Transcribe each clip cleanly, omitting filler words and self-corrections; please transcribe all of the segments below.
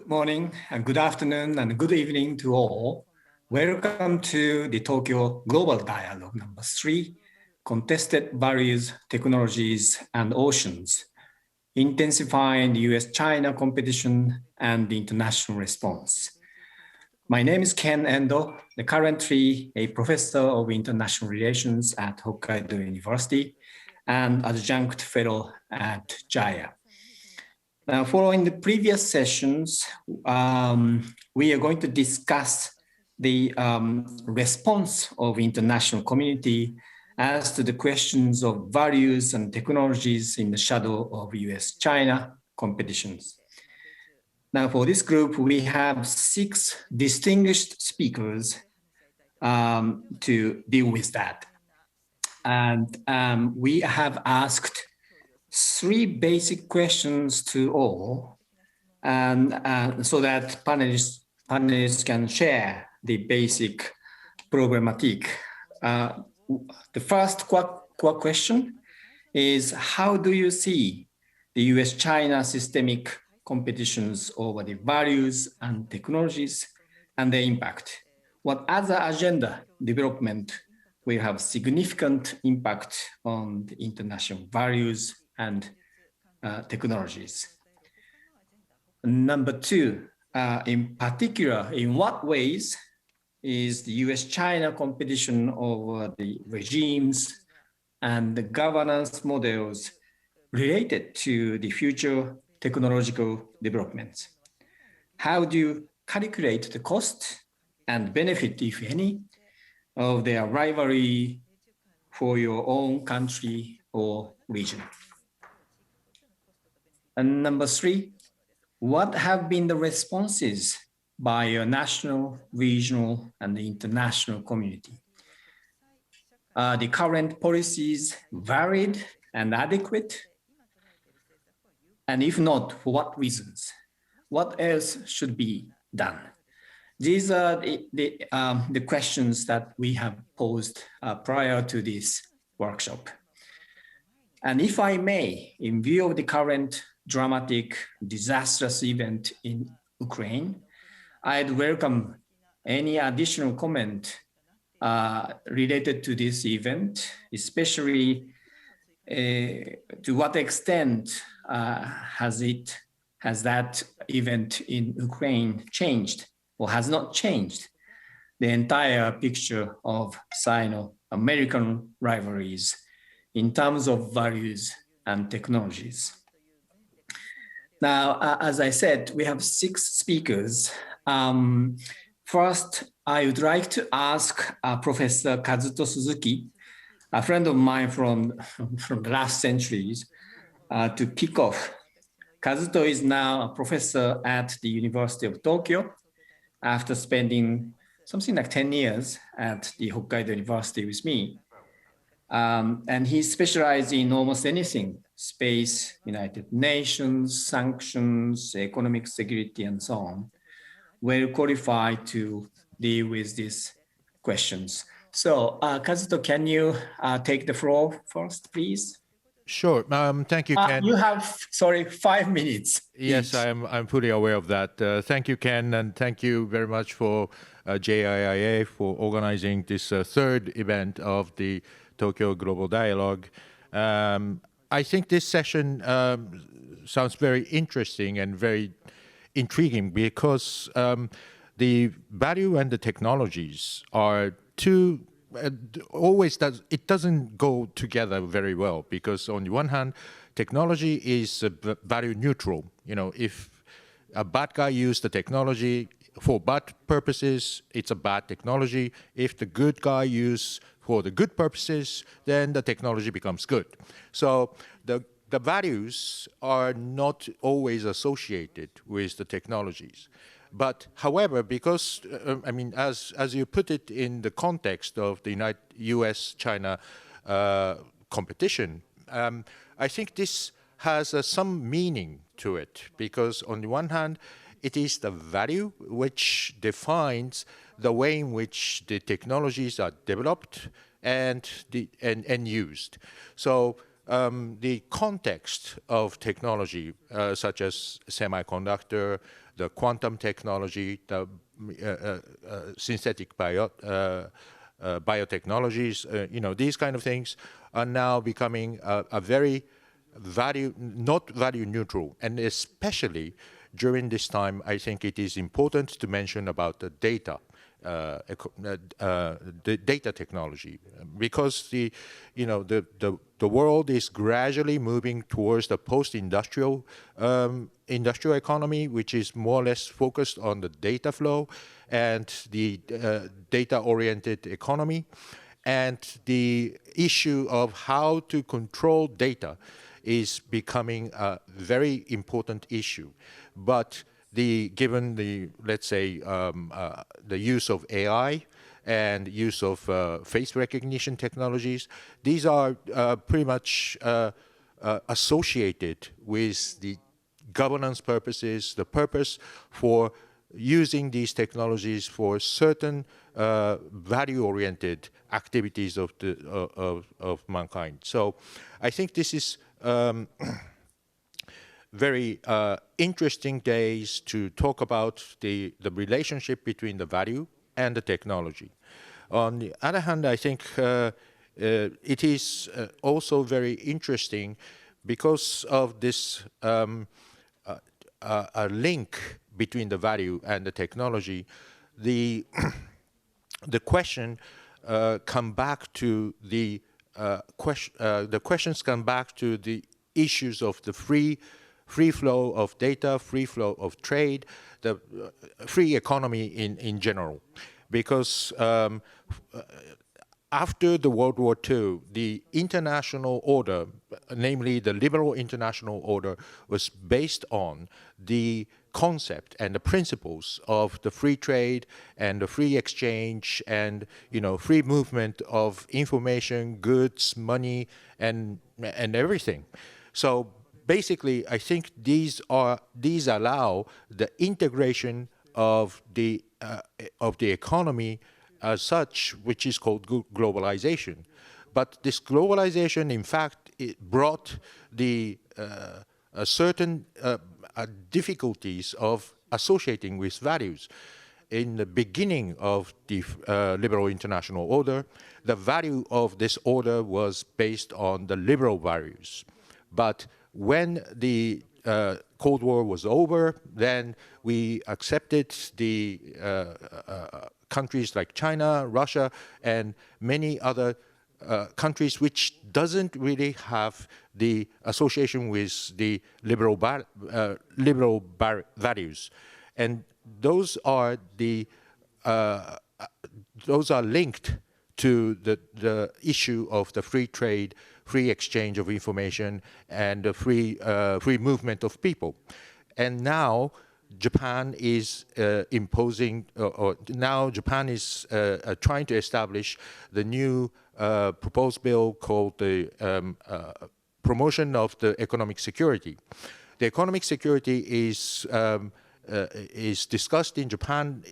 Good morning and good afternoon and good evening to all. Welcome to the Tokyo Global Dialogue number 3, Contested Values, Technologies and Oceans, Intensifying the US-China Competition and the International Response. My name is Ken Endo, currently a professor of international relations at Hokkaido University and adjunct fellow at JAIA. Now, following the previous sessions, we are going to discuss the response of international community as to the questions of values and technologies in the shadow of US-China competitions. Now, for this group, we have 6 distinguished speakers to deal with that. And we have asked 3 basic questions to all, and so that panelists can share the basic problematic. The first question is, how do you see the US-China systemic competitions over the values and technologies and their impact? What other agenda development will have significant impact on the international values and technologies? Number 2, in particular, in what ways is the US-China competition over the regimes and the governance models related to the future technological developments? How do you calculate the cost and benefit, if any, of their rivalry for your own country or region? And number 3, what have been the responses by your national, regional, and the international community? Are the current policies valid and adequate? And if not, for what reasons? What else should be done? These are the questions that we have posed prior to this workshop. And if I may, in view of the current dramatic, disastrous event in Ukraine, I'd welcome any additional comment related to this event, especially to what extent has that event in Ukraine changed or has not changed the entire picture of Sino-American rivalries in terms of values and technologies. Now, as I said, we have 6 speakers. First, I would like to ask Professor Kazuto Suzuki, a friend of mine from the last centuries, to kick off. Kazuto is now a professor at the University of Tokyo after spending something like 10 years at the Hokkaido University with me. And he specialized in almost anything: space, United Nations, sanctions, economic security, and so on. Well qualified to deal with these questions. So, Kazuto, can you take the floor first, please? Sure. Thank you, Ken. You have, 5 minutes. Yes, each. I'm fully aware of that. Thank you, Ken, and thank you very much for JIIA for organizing this 3rd event of the Tokyo Global Dialogue. I think this session sounds very interesting and very intriguing because the value and the technologies are it doesn't go together very well, because on the one hand, technology is value neutral. You know, if a bad guy used the technology for bad purposes, it's a bad technology. If the good guy used for the good purposes, then the technology becomes good. So the values are not always associated with the technologies. But however, because, I mean, as you put it in the context of the US-China competition, I think this has some meaning to it, because on the one hand, it is the value which defines the way in which the technologies are developed and used. So the context of technology, such as semiconductor, the quantum technology, the synthetic biotechnologies, these kind of things are now becoming a very not value neutral. And especially during this time, I think it is important to mention about the data. The data technology, because the world is gradually moving towards the post-industrial industrial economy, which is more or less focused on the data flow and the data-oriented economy, and the issue of how to control data is becoming a very important issue. But given the, let's say, the use of AI and use of face recognition technologies, these are pretty much associated with the governance purposes, the purpose for using these technologies for certain value-oriented activities of mankind. So I think this is very interesting days to talk about the relationship between the value and the technology. On the other hand, I think it is also very interesting because of this a link between the value and the technology. The question come back to the questions come back to the issues of the free flow of data, free flow of trade, the free economy in general. Because after the World War II, the international order, namely the liberal international order, was based on the concept and the principles of the free trade and the free exchange and free movement of information, goods, money, and everything. So basically, I think these allow the integration of the economy as such, which is called globalization. But this globalization, in fact, it brought the certain difficulties of associating with values. In the beginning of the liberal international order, the value of this order was based on the liberal values. But when the Cold War was over, then we accepted the countries like China, Russia, and many other countries which doesn't really have the association with the liberal values, and those are linked to the issue of the free trade, free exchange of information, and the free movement of people. And now Japan is imposing, or now Japan is trying to establish the new proposed bill called the promotion of the economic security. The economic security is discussed in Japan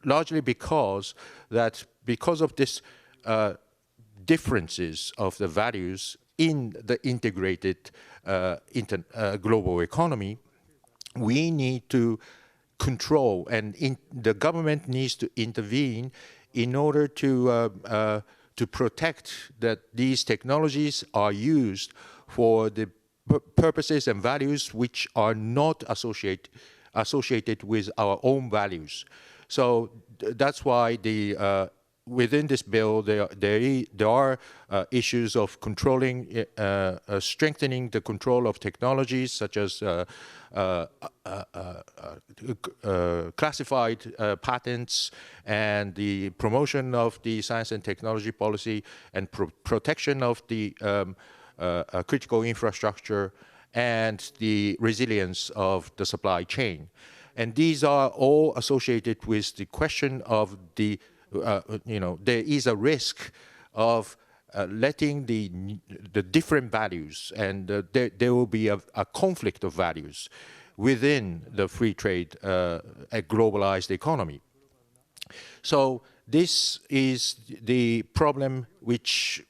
largely because of this differences of the values in the integrated global economy. We need to control, and the government needs to intervene in order to protect that these technologies are used for the purposes and values which are not associated with our own values. So that's why within this bill there are issues of controlling, strengthening the control of technologies such as classified patents, and the promotion of the science and technology policy, and protection of the critical infrastructure, and the resilience of the supply chain. And these are all associated with the question of there is a risk of letting the different values, and there will be a conflict of values within the free trade, a globalized economy. So this is the problem which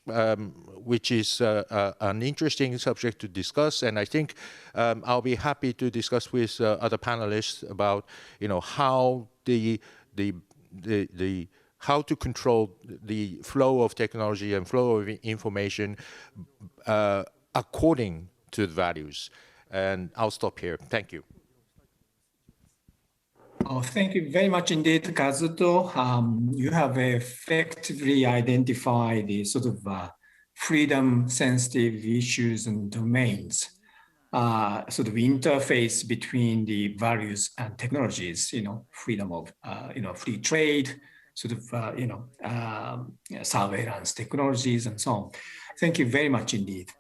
is an interesting subject to discuss, and I think I'll be happy to discuss with other panelists about how how to control the flow of technology and flow of information according to the values. And I'll stop here. Thank you. Oh, thank you very much indeed, Kazuto. You have effectively identified the sort of freedom-sensitive issues and domains, sort of interface between the values and technologies. Freedom of free trade, sort of surveillance technologies, and so on. Thank you very much indeed.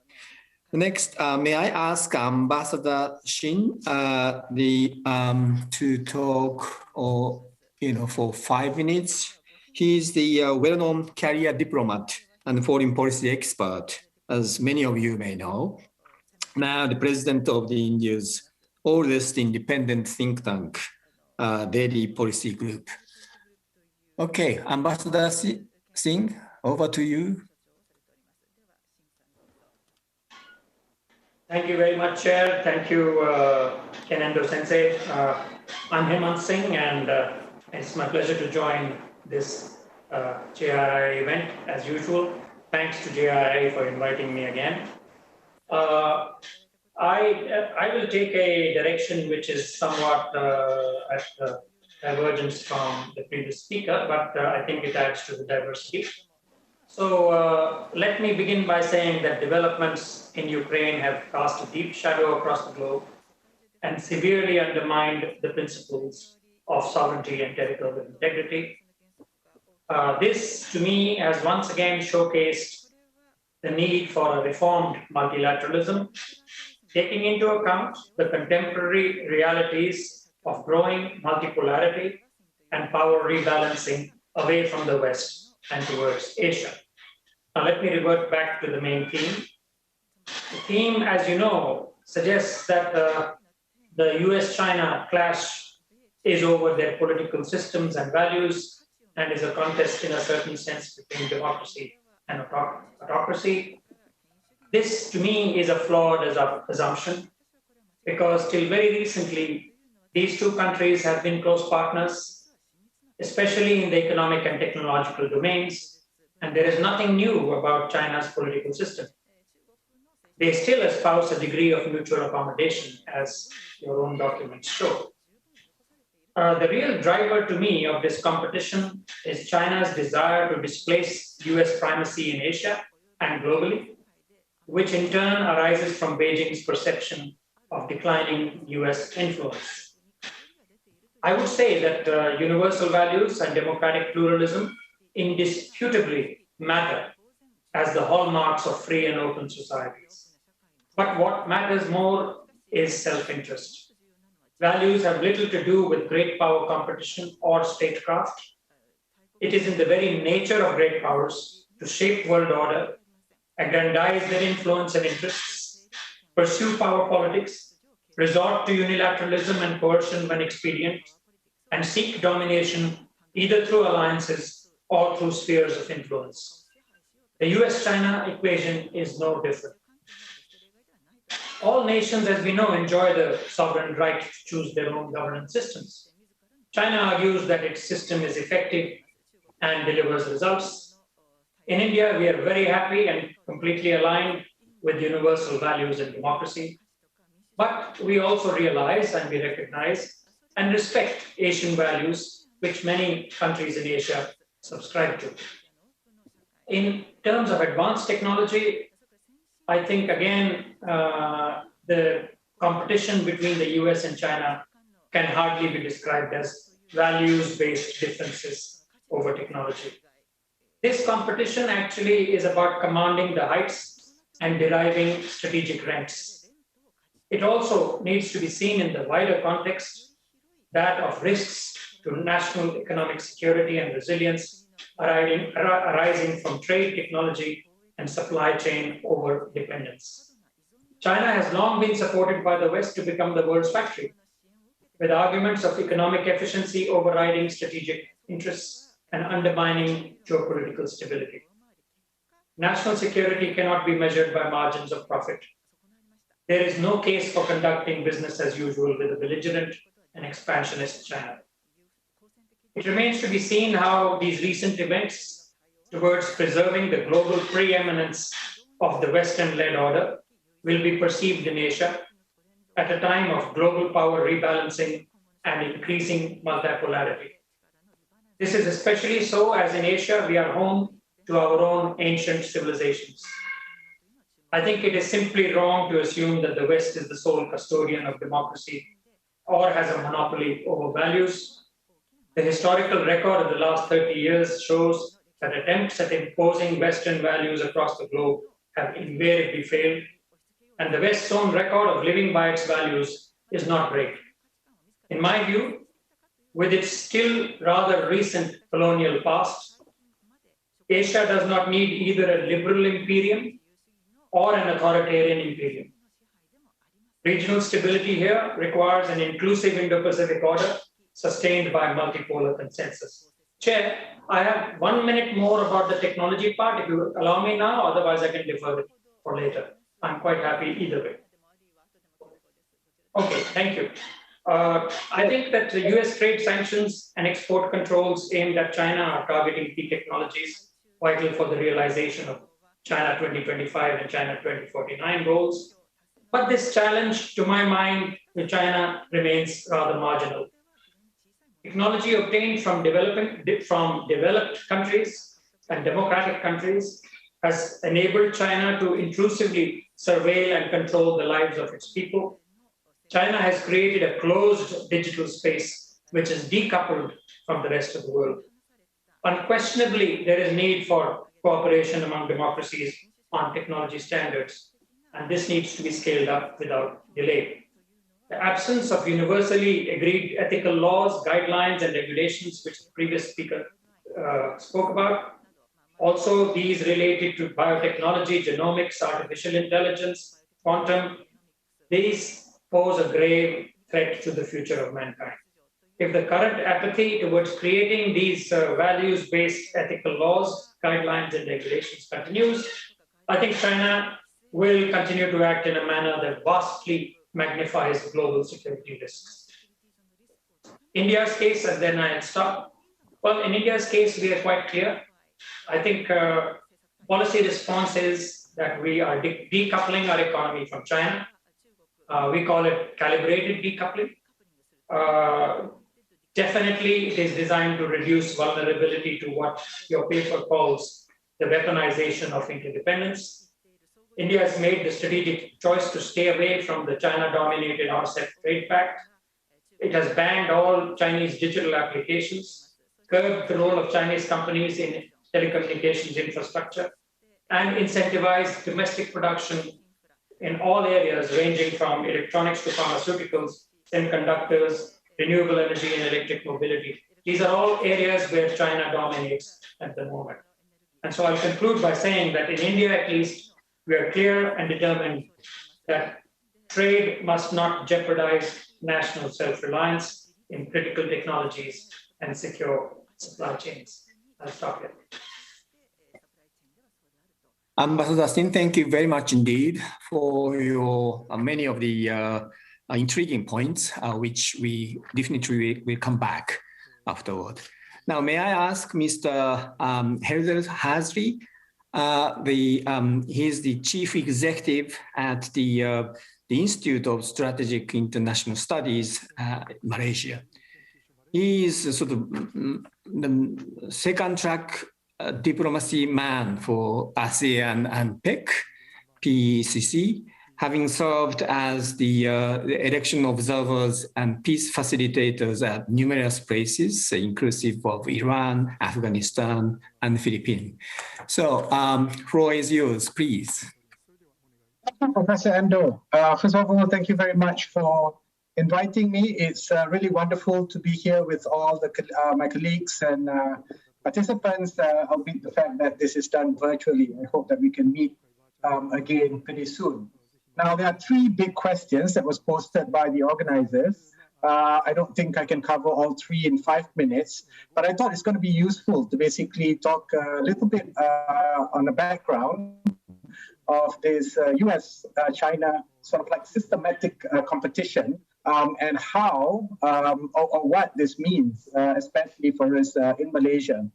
Next, may I ask Ambassador Shin to talk for 5 minutes. He's the well-known career diplomat and foreign policy expert, as many of you may know. Now the president of the India's oldest independent think tank, Delhi Policy Group. Okay, Ambassador Singh, over to you. Thank you very much, Chair. Thank you, Kenendo Sensei. I'm Hemant Singh, and it's my pleasure to join this JRI event as usual. Thanks to JRI for inviting me again. I will take a direction which is somewhat at the divergence from the previous speaker, but I think it adds to the diversity. So let me begin by saying that developments in Ukraine have cast a deep shadow across the globe and severely undermined the principles of sovereignty and territorial integrity. This, to me, has once again showcased the need for a reformed multilateralism, taking into account the contemporary realities of growing multipolarity and power rebalancing away from the West and towards Asia. Now let me revert back to the main theme. The theme, as you know, suggests that the US-China clash is over their political systems and values and is a contest in a certain sense between democracy and autocracy. This, to me, is a flawed assumption because till very recently, these two countries have been close partners, especially in the economic and technological domains, and there is nothing new about China's political system. They still espouse a degree of mutual accommodation, as your own documents show. The real driver to me of this competition is China's desire to displace US primacy in Asia and globally, which in turn arises from Beijing's perception of declining US influence. I would say that universal values and democratic pluralism indisputably matter as the hallmarks of free and open societies. But what matters more is self-interest. Values have little to do with great power competition or statecraft. It is in the very nature of great powers to shape world order, aggrandize their influence and interests, pursue power politics, resort to unilateralism and coercion when expedient, and seek domination either through alliances or through spheres of influence. The US-China equation is no different. All nations, as we know, enjoy the sovereign right to choose their own governance systems. China argues that its system is effective and delivers results. In India, we are very happy and completely aligned with universal values and democracy. But we also realize and we recognize and respect Asian values, which many countries in Asia subscribe to. In terms of advanced technology, I think, again, the competition between the US and China can hardly be described as values-based differences over technology. This competition actually is about commanding the heights and deriving strategic rents. It also needs to be seen in the wider context, that of risks to national economic security and resilience arising from trade, technology, and supply chain over-dependence. China has long been supported by the West to become the world's factory, with arguments of economic efficiency overriding strategic interests. and undermining geopolitical stability. National security cannot be measured by margins of profit. There is no case for conducting business as usual with a belligerent and expansionist China. It remains to be seen how these recent events towards preserving the global preeminence of the Western-led order will be perceived in Asia at a time of global power rebalancing and increasing multipolarity. This is especially so as in Asia we are home to our own ancient civilizations. I think it is simply wrong to assume that the West is the sole custodian of democracy or has a monopoly over values. The historical record of the last 30 years shows that attempts at imposing Western values across the globe have invariably failed, and the West's own record of living by its values is not great. In my view, with its still rather recent colonial past, Asia does not need either a liberal imperium or an authoritarian imperium. Regional stability here requires an inclusive Indo-Pacific order sustained by multipolar consensus. Chair, I have 1 minute more about the technology part, if you allow me now, otherwise I can defer it for later. I'm quite happy either way. Okay, thank you. I think that the US trade sanctions and export controls aimed at China are targeting key technologies vital for the realization of China 2025 and China 2049 goals. But this challenge, to my mind, to China remains rather marginal. Technology obtained from developed countries and democratic countries has enabled China to intrusively surveil and control the lives of its people. China has created a closed digital space which is decoupled from the rest of the world. Unquestionably, there is need for cooperation among democracies on technology standards, and this needs to be scaled up without delay. The absence of universally agreed ethical laws, guidelines, and regulations, which the previous speaker spoke about, also these related to biotechnology, genomics, artificial intelligence, quantum, these pose a grave threat to the future of mankind. If the current apathy towards creating these values-based ethical laws, guidelines, and regulations continues, I think China will continue to act in a manner that vastly magnifies global security risks. India's case, and then I'll stop. Well, in India's case, we are quite clear. I think policy response is that we are decoupling our economy from China. We call it calibrated decoupling. Definitely, it is designed to reduce vulnerability to what your paper calls the weaponization of interdependence. India has made the strategic choice to stay away from the China-dominated RCEP trade pact. It has banned all Chinese digital applications, curbed the role of Chinese companies in telecommunications infrastructure, and incentivized domestic production in all areas ranging from electronics to pharmaceuticals, semiconductors, renewable energy, and electric mobility. These are all areas where China dominates at the moment. And so I'll conclude by saying that in India, at least, we are clear and determined that trade must not jeopardize national self-reliance in critical technologies and secure supply chains. I'll stop here. Ambassador Singh, thank you very much indeed for your many of the intriguing points, which we definitely will come back afterward. Now, may I ask Mr. Helder Hazri? He is the chief executive at the Institute of Strategic International Studies, Malaysia. He is sort of the second track diplomacy man for ASEAN and PCC, having served as the election observers and peace facilitators at numerous places, inclusive of Iran, Afghanistan, and the Philippines. So, floor is yours, please. Thank you, Professor Endo. First of all, thank you very much for inviting me. It's really wonderful to be here with all the my colleagues and participants, albeit the fact that this is done virtually. I hope that we can meet again pretty soon. Now, there are three big questions that was posted by the organizers. I don't think I can cover all three in 5 minutes, but I thought it's going to be useful to basically talk a little bit on the background of this US-China sort of like systematic competition and how or what this means, especially for us in Malaysia.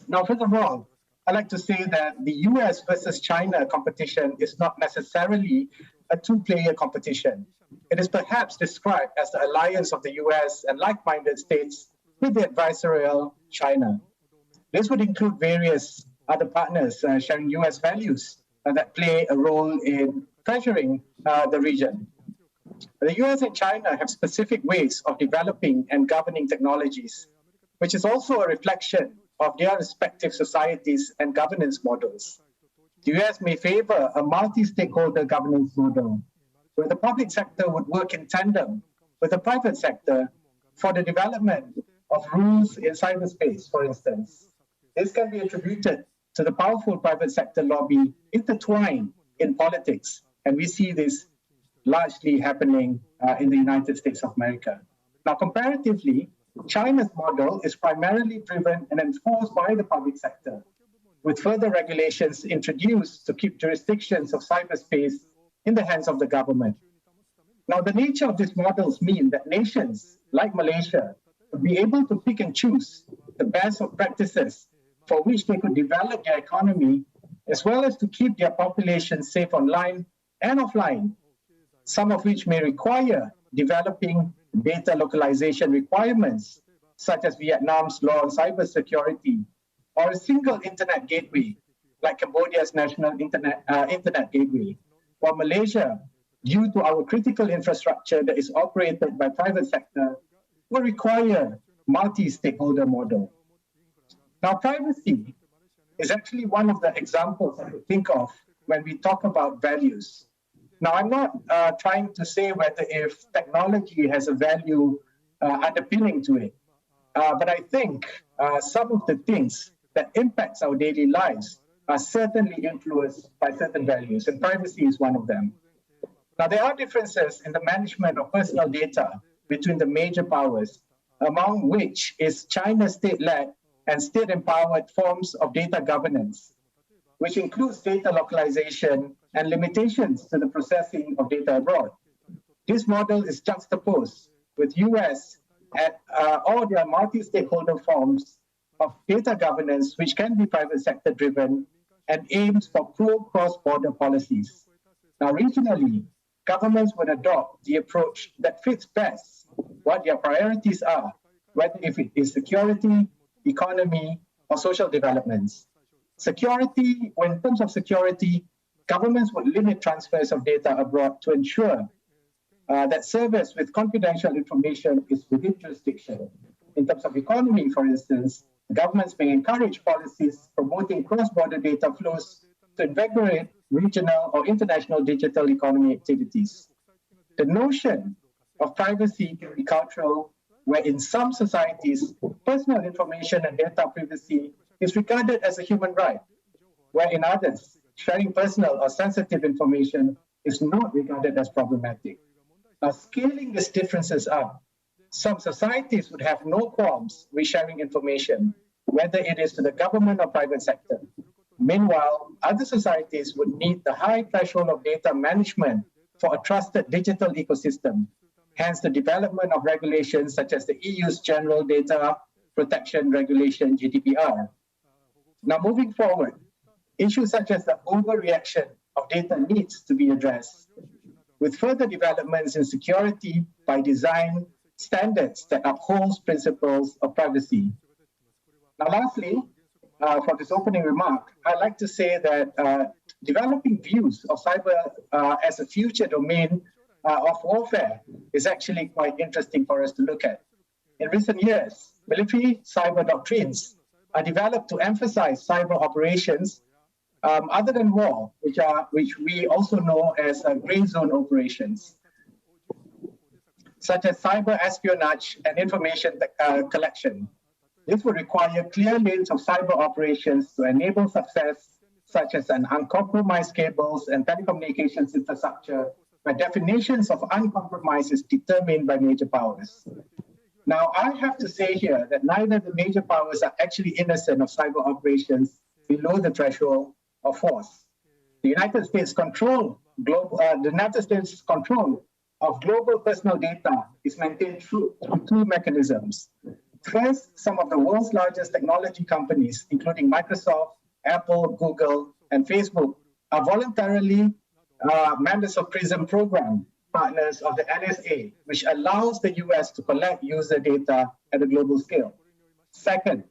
Now, first of all, I'd like to say that the US versus China competition is not necessarily a two-player competition. It is perhaps described as the alliance of the US and like-minded states with the adversarial China. This would include various other partners sharing US values that play a role in pressuring the region. The US and China have specific ways of developing and governing technologies, which is also a reflection of their respective societies and governance models. The US may favor a multi-stakeholder governance model, where the public sector would work in tandem with the private sector for the development of rules in cyberspace, for instance. This can be attributed to the powerful private sector lobby intertwined in politics, and we see this largely happening in the United States of America. Now, comparatively, China's model is primarily driven and enforced by the public sector, with further regulations introduced to keep jurisdictions of cyberspace in the hands of the government. Now, the nature of these models mean that nations like Malaysia would be able to pick and choose the best of practices for which they could develop their economy, as well as to keep their population safe online and offline, some of which may require developing data localization requirements, such as Vietnam's law on cybersecurity, or a single internet gateway, like Cambodia's national internet gateway, while Malaysia, due to our critical infrastructure that is operated by private sector, will require multi-stakeholder model. Now, privacy is actually one of the examples I think of when we talk about values. Now, I'm not trying to say whether if technology has a value underpinning to it, but I think some of the things that impacts our daily lives are certainly influenced by certain values, and privacy is one of them. Now, there are differences in the management of personal data between the major powers, among which is China's state-led and state-empowered forms of data governance, which includes data localization and limitations to the processing of data abroad. This model is juxtaposed with US at all their multi-stakeholder forms of data governance, which can be private sector driven and aims for pro-cross-border policies. Now, regionally, governments would adopt the approach that fits best what their priorities are, whether if it is security, economy, or social developments. Security, when in terms of security, governments would limit transfers of data abroad to ensure that service with confidential information is within jurisdiction. In terms of economy, for instance, governments may encourage policies promoting cross-border data flows to invigorate regional or international digital economy activities. The notion of privacy can be cultural, where in some societies, personal information and data privacy is regarded as a human right, where in others, sharing personal or sensitive information is not regarded as problematic. Now, scaling these differences up, some societies would have no qualms with sharing information, whether it is to the government or private sector. Meanwhile, other societies would need the high threshold of data management for a trusted digital ecosystem, hence the development of regulations such as the EU's General Data Protection Regulation, GDPR. Now, moving forward, issues such as the overreaction of data needs to be addressed, with further developments in security by design standards that upholds principles of privacy. Now, lastly, for this opening remark, I'd like to say that developing views of cyber as a future domain of warfare is actually quite interesting for us to look at. In recent years, military cyber doctrines are developed to emphasize cyber operations other than war, which we also know as gray zone operations, such as cyber espionage and information collection. This would require clear lanes of cyber operations to enable success, such as an uncompromised cables and telecommunications infrastructure where definitions of uncompromised is determined by major powers. Now, I have to say here that neither the major powers are actually innocent of cyber operations below the threshold of force. The United States control of global personal data is maintained through two mechanisms. First, some of the world's largest technology companies, including Microsoft, Apple, Google, and Facebook, are voluntarily members of PRISM program, partners of the NSA, which allows the US to collect user data at a global scale. Second,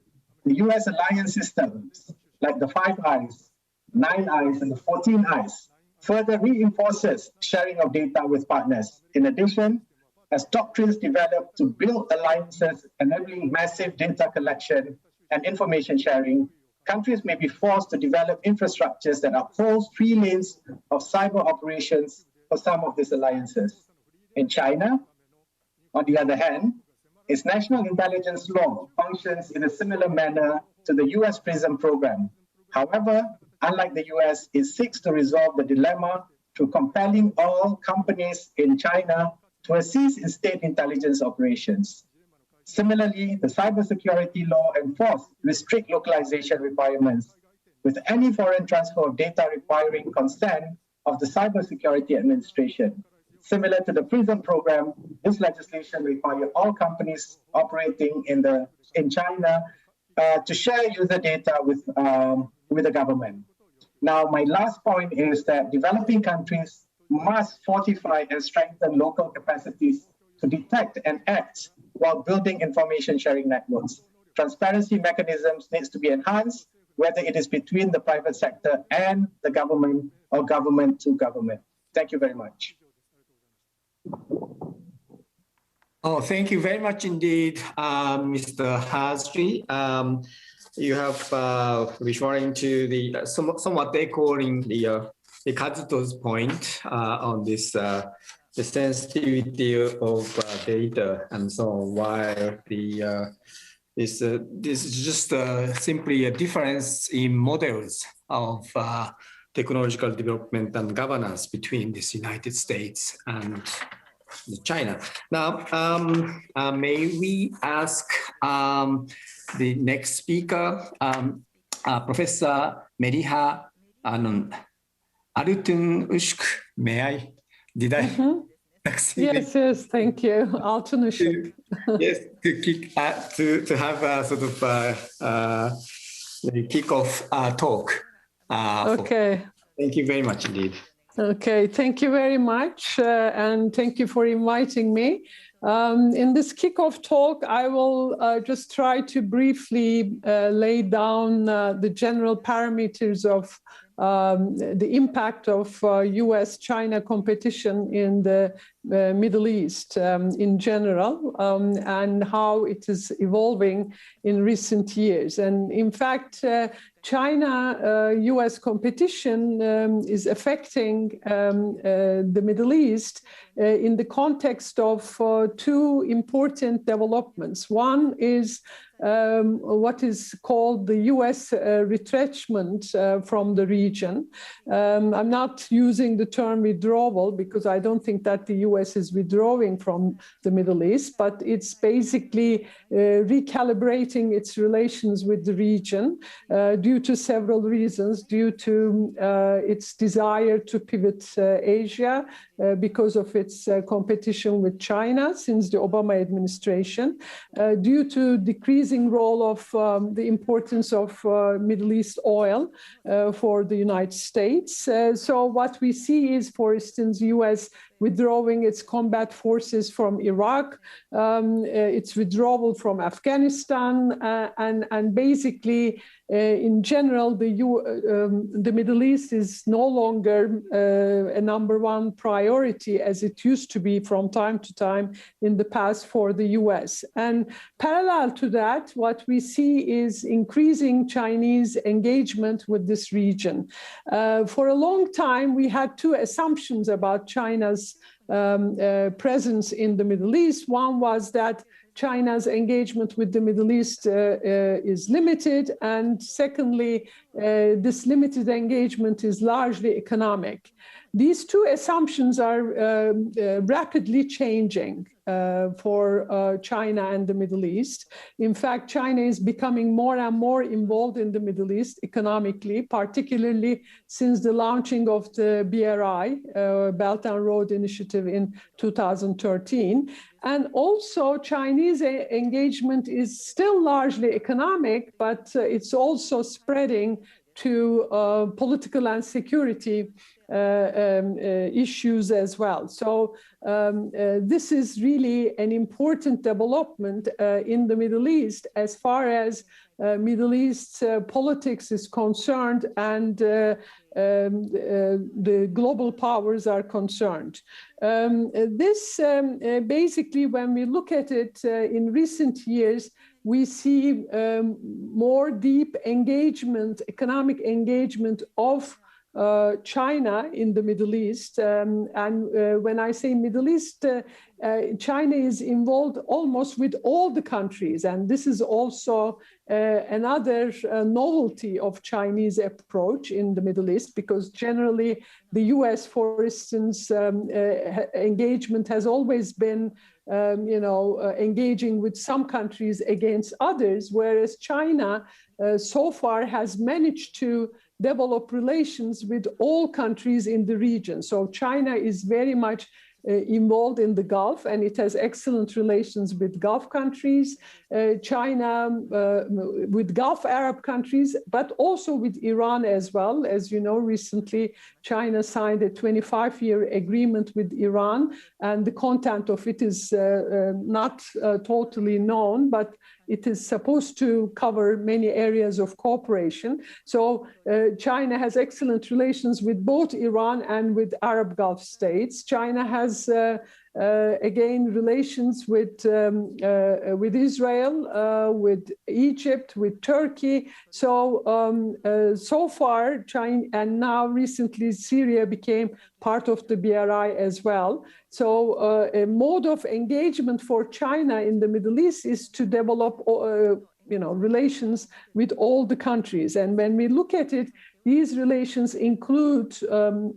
the US alliance systems, like the 5 Eyes, 9 Eyes, and the 14 Eyes, further reinforces sharing of data with partners. In addition, as doctrines develop to build alliances enabling massive data collection and information sharing, countries may be forced to develop infrastructures that uphold 3 lanes of cyber operations for some of these alliances. In China, on the other hand, its national intelligence law functions in a similar manner to the US PRISM program. However, unlike the US, it seeks to resolve the dilemma through compelling all companies in China to assist in state intelligence operations. Similarly, the cybersecurity law enforces strict localization requirements, with any foreign transfer of data requiring consent of the Cybersecurity Administration. Similar to the PRISM program, this legislation requires all companies operating in China to share user data with the government. Now, my last point is that developing countries must fortify and strengthen local capacities to detect and act while building information sharing networks. Transparency mechanisms needs to be enhanced, whether it is between the private sector and the government or government to government. Thank you very much. Oh, thank you very much indeed, Mr. Hazri. You have referring to the somewhat echoing the Kazuto's point on this the sensitivity of data and so on. While this is just simply a difference in models of technological development and governance between the United States and China. Now, may we ask the next speaker, Professor Meriha Altun Ushk. May I? Did I? Yes, yes, thank you. Altun Ushk. Yes, to have a sort of the kickoff talk. Okay. Thank you very much indeed. Okay, thank you very much, and thank you for inviting me. In this kickoff talk, I will just try to briefly lay down the general parameters of the impact of US-China competition in the Middle East in general, and how it is evolving in recent years. And in fact, China-US competition is affecting the Middle East in the context of 2 important developments. One is what is called the US retrenchment from the region. I'm not using the term withdrawal because I don't think that the US is withdrawing from the Middle East, but it's basically recalibrating its relations with the region due to several reasons, due to its desire to pivot Asia because of its competition with China since the Obama administration, due to decreasing role of the importance of Middle East oil for the United States. So what we see is, for instance, US withdrawing its combat forces from Iraq, its withdrawal from Afghanistan, and basically, in general, the Middle East is no longer a #1 priority as it used to be from time to time in the past for the US. And parallel to that, what we see is increasing Chinese engagement with this region. For a long time, we had 2 assumptions about China's presence in the Middle East. One was that China's engagement with the Middle East is limited, and secondly, this limited engagement is largely economic. These two assumptions are rapidly changing for China and the Middle East. In fact, China is becoming more and more involved in the Middle East economically, particularly since the launching of the BRI, Belt and Road Initiative, in 2013. And also Chinese engagement is still largely economic, but it's also spreading to political and security issues as well. So this is really an important development in the Middle East as far as Middle East politics is concerned and the global powers are concerned. This basically, when we look at it in recent years, we see more deep engagement, economic engagement of China in the Middle East. And when I say Middle East, China is involved almost with all the countries. And this is also another novelty of Chinese approach in the Middle East, because generally the US, for instance, engagement has always been engaging with some countries against others, whereas China so far has managed to develop relations with all countries in the region. So China is very much involved in the Gulf, and it has excellent relations with Gulf countries, China with Gulf Arab countries, but also with Iran as well. As you know, recently China signed a 25-year agreement with Iran, and the content of it is not totally known, but it is supposed to cover many areas of cooperation. So China has excellent relations with both Iran and with Arab Gulf states. China has again relations with Israel, with Egypt, with Turkey. So so far, China, and now recently Syria became part of the BRI as well. So a mode of engagement for China in the Middle East is to develop relations with all the countries. And when we look at it, these relations include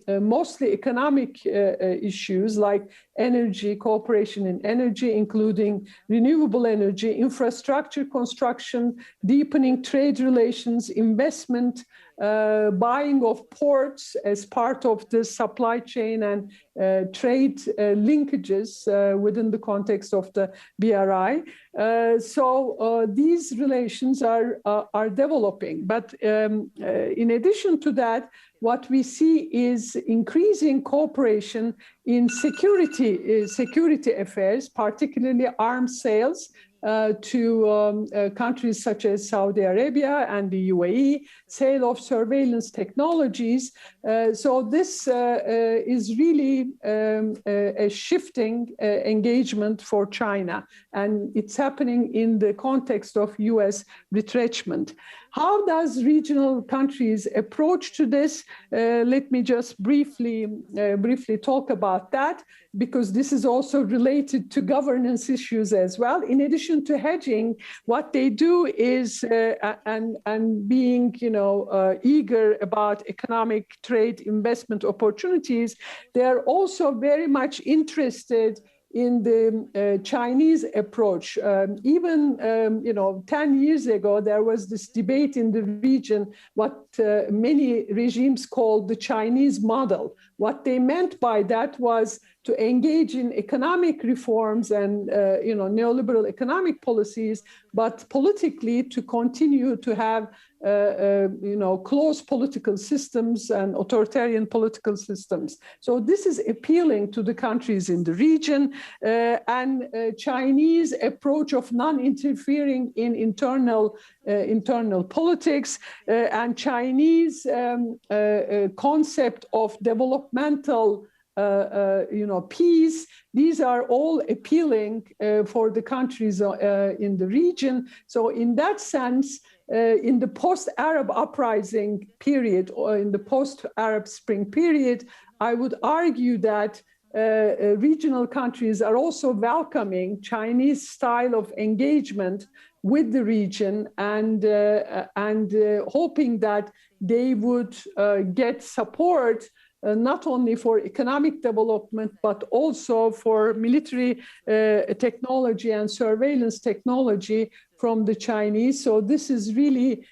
mostly economic issues like energy, cooperation in energy, including renewable energy, infrastructure construction, deepening trade relations, investment, buying of ports as part of the supply chain and trade linkages within the context of the BRI. So these relations are developing. But in addition to that, what we see is increasing cooperation in security affairs, particularly arms sales to countries such as Saudi Arabia and the UAE, sale of surveillance technologies. So this is really a shifting engagement for China, and it's happening in the context of US retrenchment. How does regional countries approach to this? Let me just briefly talk about that, because this is also related to governance issues as well. In addition to hedging, what they do is, and being eager about economic trade investment opportunities, they're also very much interested in the Chinese approach. Even 10 years ago, there was this debate in the region, what many regimes called the Chinese model. What they meant by that was to engage in economic reforms and neoliberal economic policies, but politically to continue to have close political systems and authoritarian political systems. So this is appealing to the countries in the region, and Chinese approach of non-interfering in internal politics and Chinese concept of developmental peace. These are all appealing for the countries in the region. So in that sense, in the post-Arab uprising period or in the post-Arab Spring period, I would argue that regional countries are also welcoming Chinese style of engagement with the region and hoping that they would get support not only for economic development, but also for military technology and surveillance technology from the Chinese. So this is really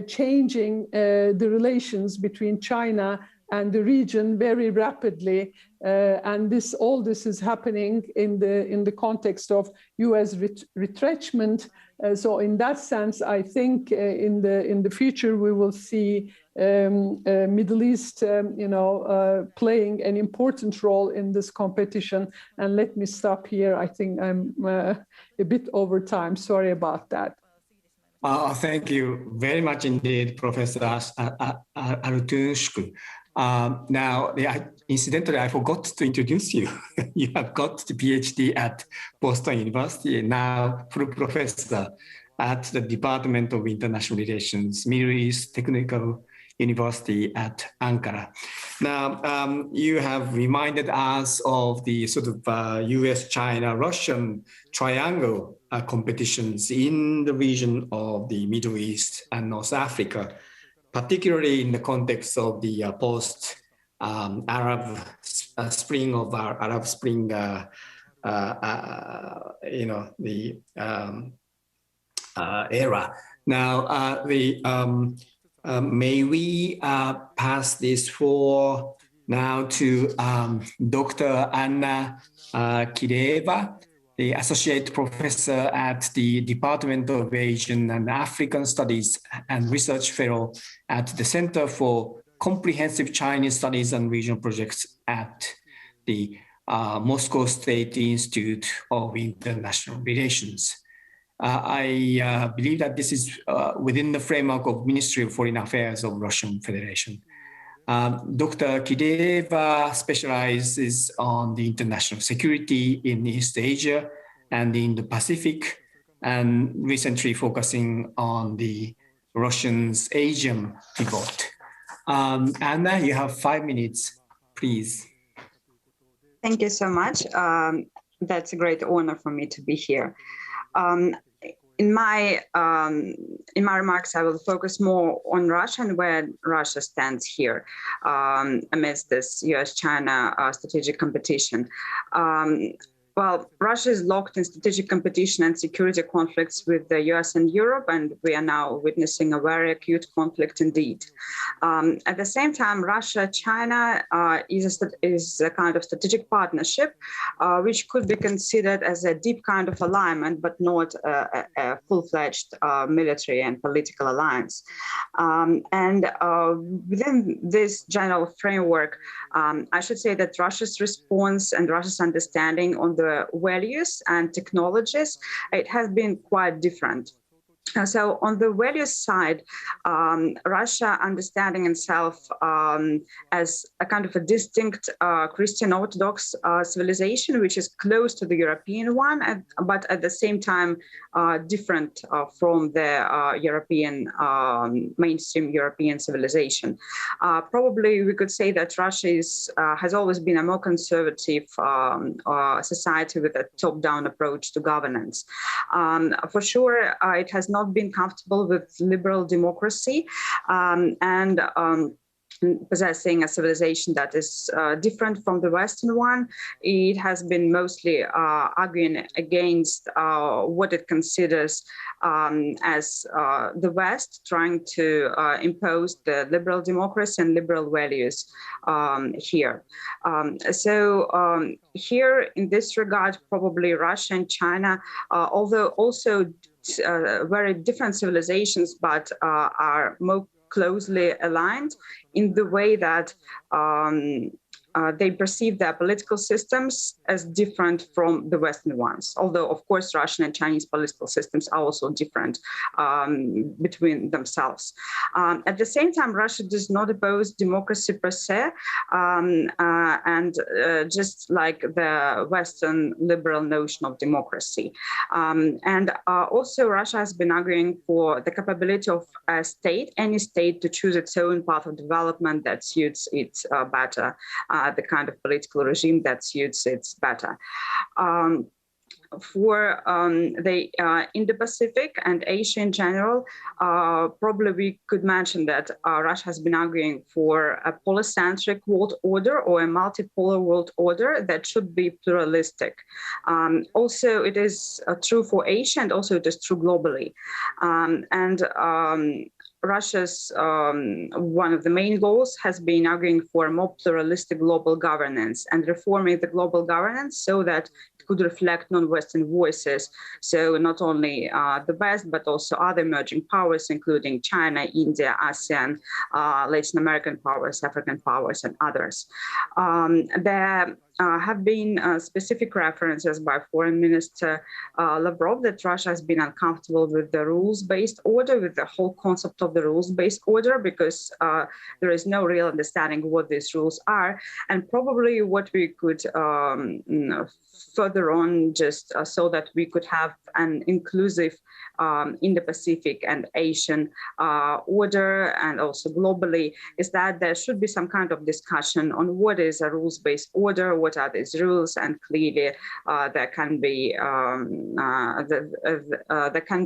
changing the relations between China and the region very rapidly, and all this is happening in the context of U.S. retrenchment. So in that sense, I think in the future we will see Middle East, playing an important role in this competition. And let me stop here. I think I'm a bit over time. Sorry about that. Thank you very much indeed, Professor Artunshku. Now, incidentally, I forgot to introduce you. You have got the PhD at Boston University, and now full professor at the Department of International Relations, Middle East Technical University at Ankara. Now, you have reminded us of the sort of US, China, Russian triangle competitions in the region of the Middle East and North Africa, particularly in the context of the post-Arab Spring of our Arab Spring, era. Now, may we pass this floor now to Dr. Anna Kireva, the Associate Professor at the Department of Asian and African Studies and Research Fellow at the Center for Comprehensive Chinese Studies and Regional Projects at the Moscow State Institute of International Relations. I believe that this is within the framework of Ministry of Foreign Affairs of Russian Federation. Dr. Kireva specializes on the international security in East Asia and in the Pacific, and recently focusing on the Russians' Asian pivot. Anna, you have 5 minutes, please. Thank you so much. That's a great honor for me to be here. In my remarks, I will focus more on Russia and where Russia stands here amidst this US-China strategic competition. Well, Russia is locked in strategic competition and security conflicts with the US and Europe, and we are now witnessing a very acute conflict indeed. At the same time, Russia-China is a kind of strategic partnership, which could be considered as a deep kind of alignment, but not a full-fledged military and political alliance. And within this general framework, I should say that Russia's response and Russia's understanding on the values and technologies, it has been quite different. So on the values side, Russia understanding itself as a kind of a distinct Christian Orthodox civilization, which is close to the European one, but at the same time different from the European mainstream European civilization. Probably we could say that Russia has always been a more conservative society with a top-down approach to governance. For sure, it has not been comfortable with liberal democracy and possessing a civilization that is different from the Western one. It has been mostly arguing against what it considers as the West, trying to impose the liberal democracy and liberal values here. So here, in this regard, probably Russia and China, although also very different civilizations, but are more closely aligned in the way that they perceive their political systems as different from the Western ones. Although, of course, Russian and Chinese political systems are also different between themselves. At the same time, Russia does not oppose democracy per se, and just like the Western liberal notion of democracy. And also, Russia has been arguing for the capability of a state, any state, to choose its own path of development that suits it better the kind of political regime that suits it better. For the Indo-Pacific and Asia in general, probably we could mention that Russia has been arguing for a polycentric world order or a multipolar world order that should be pluralistic. Also, it is true for Asia, and also it is true globally. Russia's one of the main goals has been arguing for a more pluralistic global governance and reforming the global governance so that it could reflect non-Western voices. So not only the West, but also other emerging powers, including China, India, ASEAN, Latin American powers, African powers, and others. There have been specific references by Foreign Minister Lavrov that Russia has been uncomfortable with the rules-based order, with the whole concept of the rules-based order, because there is no real understanding what these rules are. And probably what we could further on, just so that we could have an inclusive Indo-Pacific and Asian order, and also globally, is that there should be some kind of discussion on what is a rules-based order, what are these rules, and clearly there can be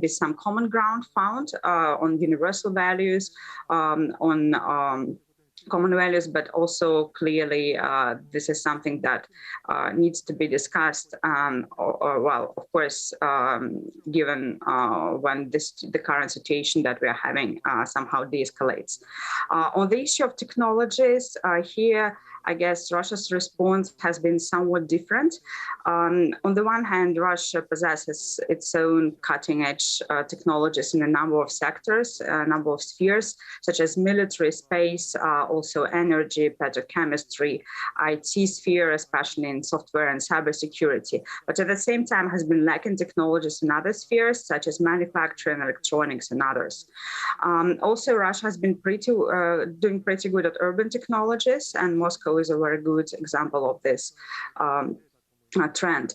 some common ground found on universal values, on common values, but also clearly this is something that needs to be discussed. Well, of course, given when the current situation that we are having somehow de-escalates. On the issue of technologies, here, I guess Russia's response has been somewhat different. On the one hand, Russia possesses its own cutting-edge technologies in a number of sectors, a number of spheres, such as military, space, also energy, petrochemistry, IT sphere, especially in software and cybersecurity. But at the same time, has been lacking technologies in other spheres, such as manufacturing, electronics, and others. Also, Russia has been doing pretty good at urban technologies, and Moscow is a very good example of this trend.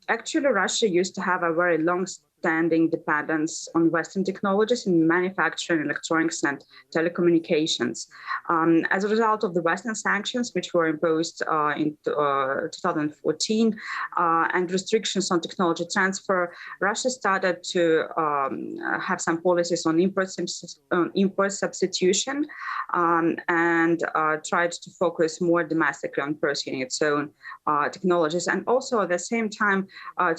Actually, Russia used to have a very long-standing dependence on Western technologies in manufacturing, electronics, and telecommunications. As a result of the Western sanctions, which were imposed in 2014, and restrictions on technology transfer, Russia started to have some policies on import substitution, and tried to focus more domestically on pursuing its own technologies, and also at the same time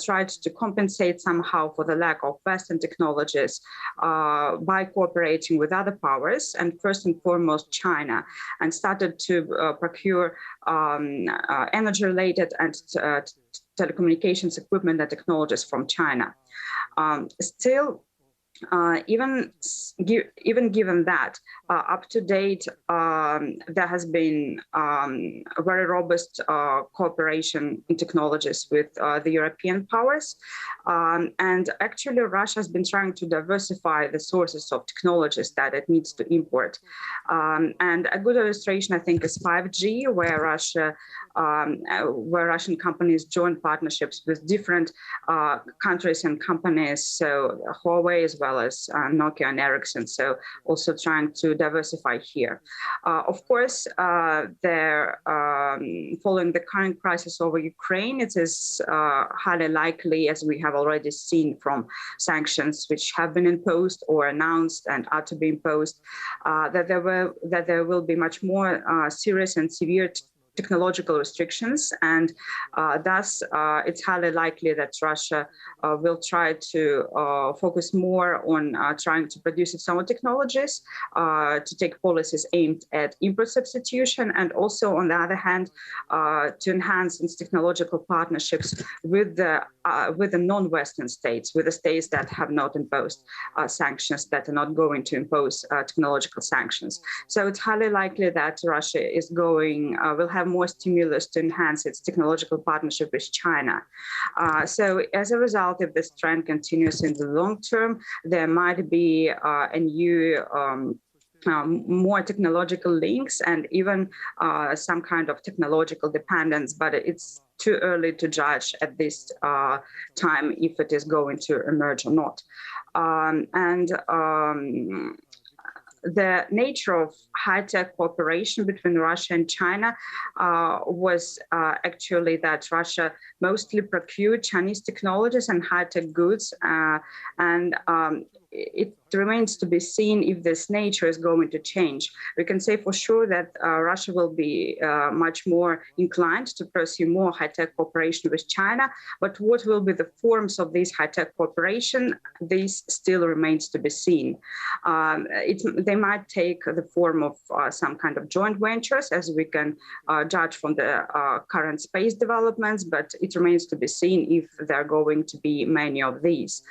tried to compensate somehow for the lack of Western technologies by cooperating with other powers, and first and foremost China, and started to procure energy-related and telecommunications equipment and technologies from China. Still, even given that, up to date, there has been a very robust cooperation in technologies with the European powers. And actually, Russia has been trying to diversify the sources of technologies that it needs to import. And a good illustration, I think, is 5G, where Russian companies join partnerships with different countries and companies, so Huawei as well as Nokia and Ericsson, so also trying to diversify here. Of course, following the current crisis over Ukraine, it is highly likely, as we have already seen from sanctions which have been imposed or announced and are to be imposed, that there will be much more serious and severe technological restrictions, and thus it's highly likely that Russia will try to focus more on trying to produce its own technologies, to take policies aimed at import substitution, and also, on the other hand, to enhance its technological partnerships with the non-Western states, with the states that have not imposed sanctions, that are not going to impose technological sanctions. So it's highly likely that Russia will have more stimulus to enhance its technological partnership with China. So as a result, if this trend continues in the long term, there might be a new more technological links and even some kind of technological dependence, but it's too early to judge at this time if it is going to emerge or not. the nature of high-tech cooperation between Russia and China was actually that Russia mostly procured Chinese technologies and high-tech goods, and it remains to be seen if this nature is going to change. We can say for sure that Russia will be much more inclined to pursue more high-tech cooperation with China, but what will be the forms of this high-tech cooperation, this still remains to be seen. They might take the form of some kind of joint ventures, as we can judge from the current space developments, but it remains to be seen if there are going to be many of these.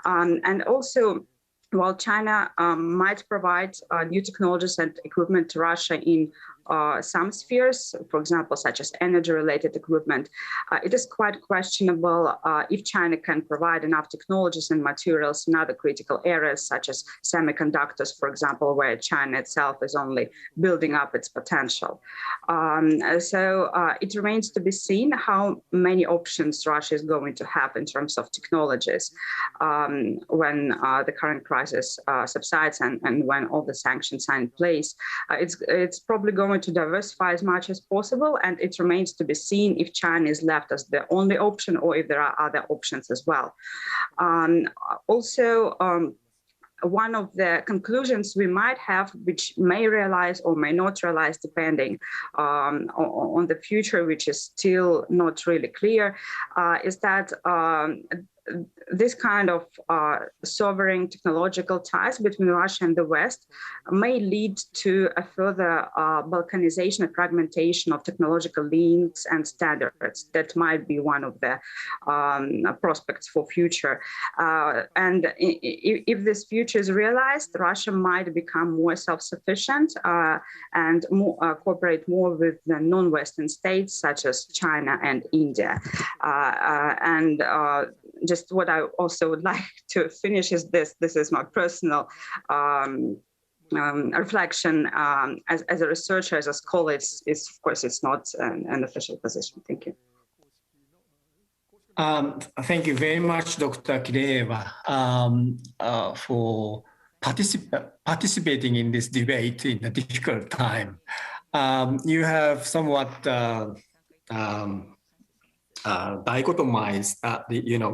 And also, while China might provide new technologies and equipment to Russia in some spheres, for example, such as energy-related equipment, it is quite questionable if China can provide enough technologies and materials in other critical areas, such as semiconductors, for example, where China itself is only building up its potential. So it remains to be seen how many options Russia is going to have in terms of technologies when the current crisis subsides and when all the sanctions are in place. It's probably going to diversify as much as possible, and it remains to be seen if China is left as the only option or if there are other options as well. One of the conclusions we might have, which may realize or may not realize depending on the future, which is still not really clear, is that this kind of sovereign technological ties between Russia and the West may lead to a further balkanization and fragmentation of technological links and standards. That might be one of the prospects for future. And if this future is realized, Russia might become more self-sufficient and cooperate more with the non-Western states, such as China and India. Just what I also would like to finish is this is my personal reflection as a researcher, as a scholar. It's of course, it's not an official position. Thank you. Thank you very much, Dr. Kireva, for participating in this debate in a difficult time. You have somewhat dichotomized,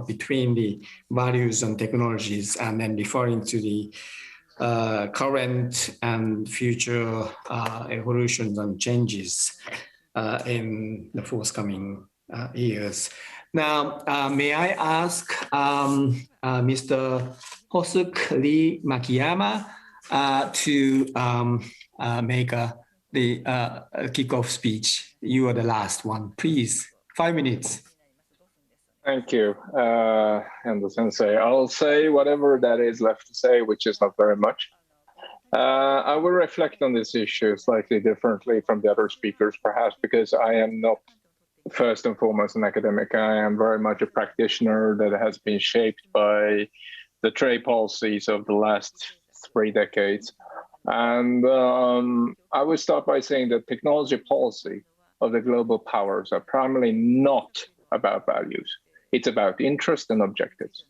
between the values and technologies, and then referring to the current and future evolutions and changes in the forthcoming years. Now, may I ask Mr. Hosuk Lee Makiyama to make the kickoff speech? You are the last one, please. 5 minutes. Thank you, Endo Sensei. I'll say whatever that is left to say, which is not very much. I will reflect on this issue slightly differently from the other speakers, perhaps because I am not first and foremost an academic. I am very much a practitioner that has been shaped by the trade policies of the last 3 decades. And I would start by saying that technology policy of the global powers are primarily not about values. It's about interest and objectives.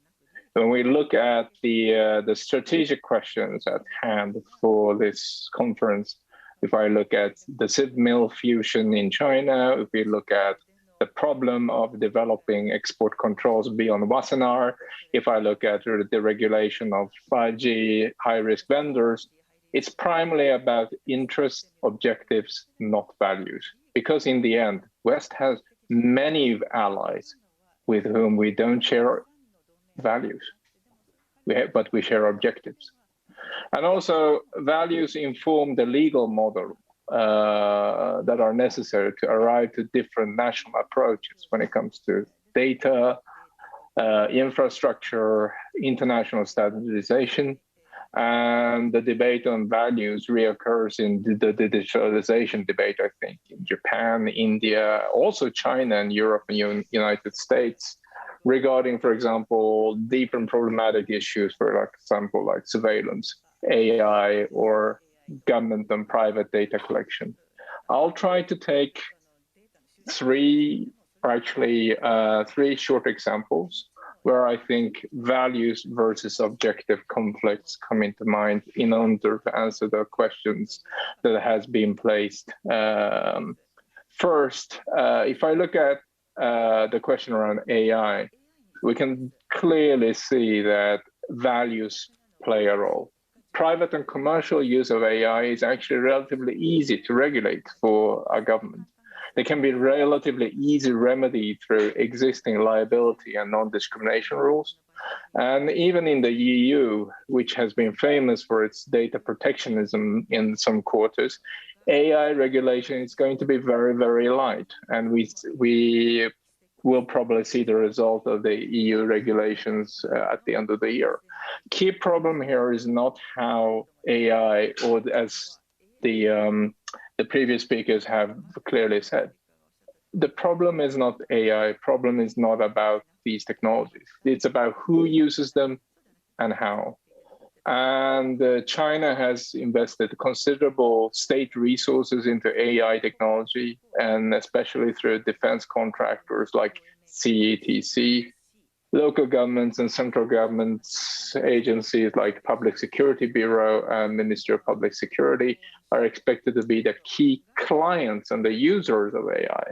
When we look at the strategic questions at hand for this conference, if I look at the SID mill fusion in China, if we look at the problem of developing export controls beyond Wassenaar, if I look at the regulation of 5G high-risk vendors, it's primarily about interest, objectives, not values. Because in the end, West has many allies with whom we don't share values, but we share objectives. And also values inform the legal model that are necessary to arrive to different national approaches when it comes to data, infrastructure, international standardization. And the debate on values reoccurs in the digitalization debate, I think, in Japan, India, also China and Europe and United States, regarding, for example, deep and problematic issues, for example, like surveillance, AI, or government and private data collection. I'll try to take three short examples where I think values versus objective conflicts come into mind in order to answer the questions that has been placed. First, if I look at the question around AI, we can clearly see that values play a role. Private and commercial use of AI is actually relatively easy to regulate for a government. They can be relatively easy remedied through existing liability and non-discrimination rules. And even in the EU, which has been famous for its data protectionism in some quarters, AI regulation is going to be very, very light. And we will probably see the result of the EU regulations at the end of the year. Key problem here is not how AI, or as the previous speakers have clearly said, the problem is not AI, problem is not about these technologies. It's about who uses them and how. And China has invested considerable state resources into AI technology, and especially through defense contractors like CETC. Local governments and central governments agencies like Public Security Bureau and Ministry of Public Security are expected to be the key clients and the users of AI.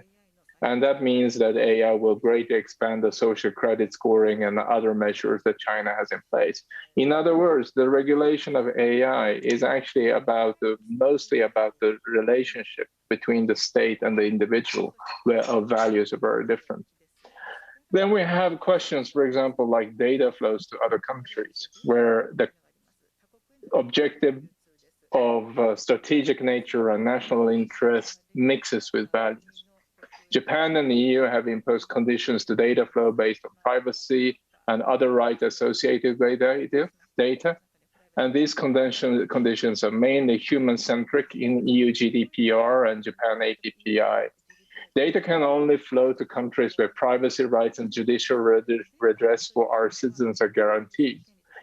And that means that AI will greatly expand the social credit scoring and other measures that China has in place. In other words, the regulation of AI is actually mostly about the relationship between the state and the individual, where our values are very different. Then we have questions, for example, like data flows to other countries, where the objective of strategic nature and national interest mixes with values. Japan and the EU have imposed conditions to data flow based on privacy and other rights associated with data. And these conditions are mainly human-centric in EU GDPR and Japan APPI. Data can only flow to countries where privacy rights and judicial redress for our citizens are guaranteed.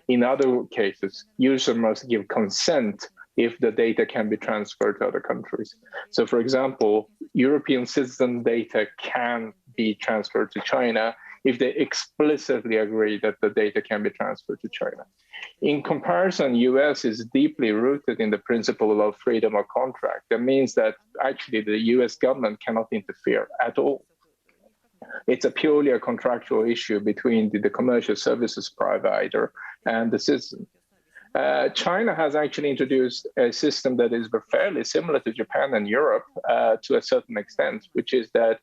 In other cases, users must give consent if the data can be transferred to other countries. So for example, European citizen data can be transferred to China if they explicitly agree that the data can be transferred to China. In comparison, US is deeply rooted in the principle of freedom of contract. That means that actually the US government cannot interfere at all. It's purely a contractual issue between the commercial services provider and the citizen. China has actually introduced a system that is fairly similar to Japan and Europe to a certain extent, which is that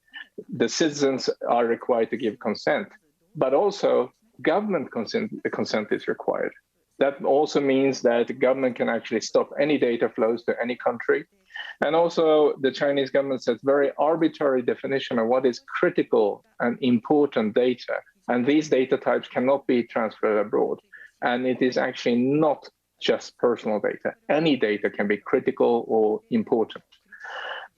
the citizens are required to give consent, but also government consent is required. That also means that the government can actually stop any data flows to any country. And also the Chinese government sets very arbitrary definition of what is critical and important data. And these data types cannot be transferred abroad. And it is actually not just personal data. Any data can be critical or important.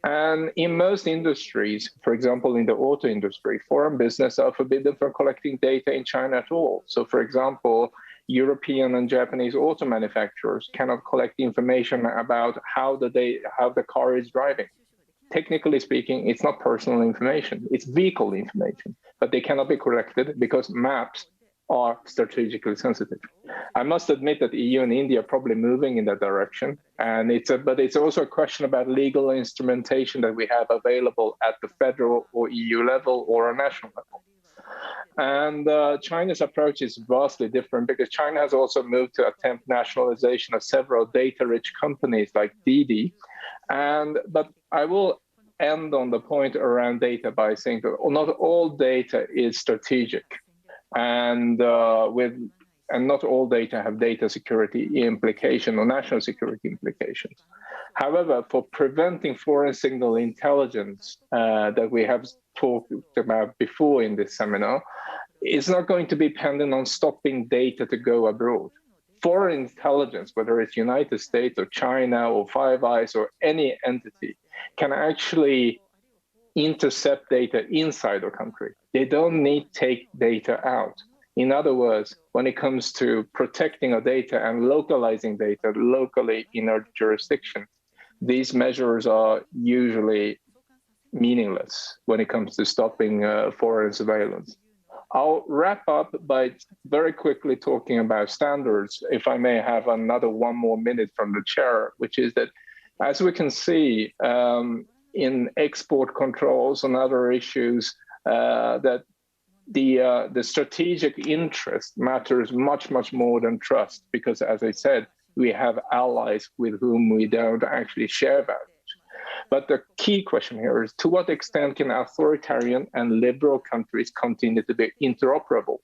And in most industries, for example, in the auto industry, foreign business are forbidden from collecting data in China at all. So for example, European and Japanese auto manufacturers cannot collect information about how the car is driving. Technically speaking, it's not personal information, it's vehicle information, but they cannot be collected because maps are strategically sensitive. I must admit that EU and India are probably moving in that direction, and but it's also a question about legal instrumentation that we have available at the federal or EU level or a national level. And China's approach is vastly different because China has also moved to attempt nationalization of several data-rich companies like DiDi. But I will end on the point around data by saying that not all data is strategic. And not all data have data security implication or national security implications. However, for preventing foreign signal intelligence that we have talked about before in this seminar, it's not going to be dependent on stopping data to go abroad. Foreign intelligence, whether it's United States or China or Five Eyes or any entity, can actually intercept data inside a country. They don't need to take data out. In other words, when it comes to protecting our data and localizing data locally in our jurisdiction, these measures are usually meaningless when it comes to stopping foreign surveillance. I'll wrap up by very quickly talking about standards, if I may have another 1 more minute from the chair, which is that, as we can see in export controls and other issues, that the strategic interest matters much, much more than trust, because, as I said, we have allies with whom we don't actually share values. But the key question here is, to what extent can authoritarian and liberal countries continue to be interoperable?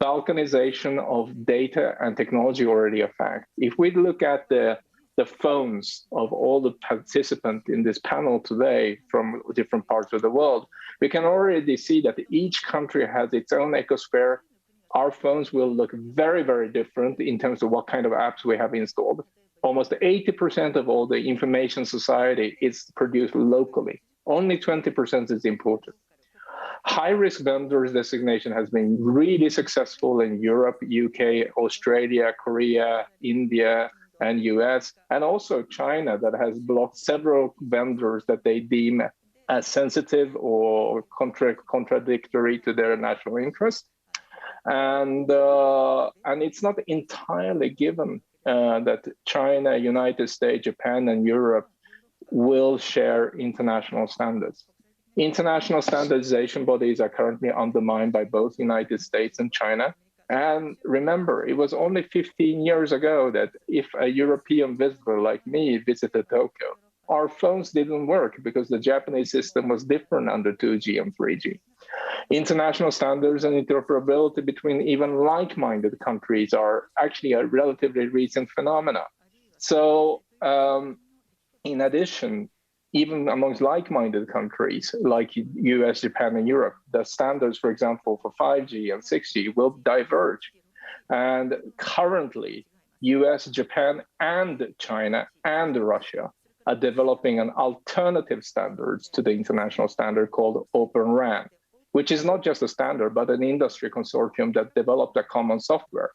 Balkanization of data and technology already a fact. If we look at the phones of all the participants in this panel today from different parts of the world, we can already see that each country has its own ecosphere. Our phones will look very, very different in terms of what kind of apps we have installed. Almost 80% of all the information society is produced locally. Only 20% is imported. High-risk vendors designation has been really successful in Europe, UK, Australia, Korea, India, and US, and also China, that has blocked several vendors that they deem as sensitive or contradictory to their national interest. And it's not entirely given that China, United States, Japan, and Europe will share international standards. International standardization bodies are currently undermined by both United States and China. And remember, it was only 15 years ago that if a European visitor like me visited Tokyo, our phones didn't work because the Japanese system was different under 2G and 3G. International standards and interoperability between even like-minded countries are actually a relatively recent phenomena. So in addition, even amongst like-minded countries like US, Japan, and Europe, the standards, for example, for 5G and 6G will diverge. And currently, US, Japan, and China, and Russia are developing an alternative standards to the international standard called Open RAN, which is not just a standard, but an industry consortium that developed a common software.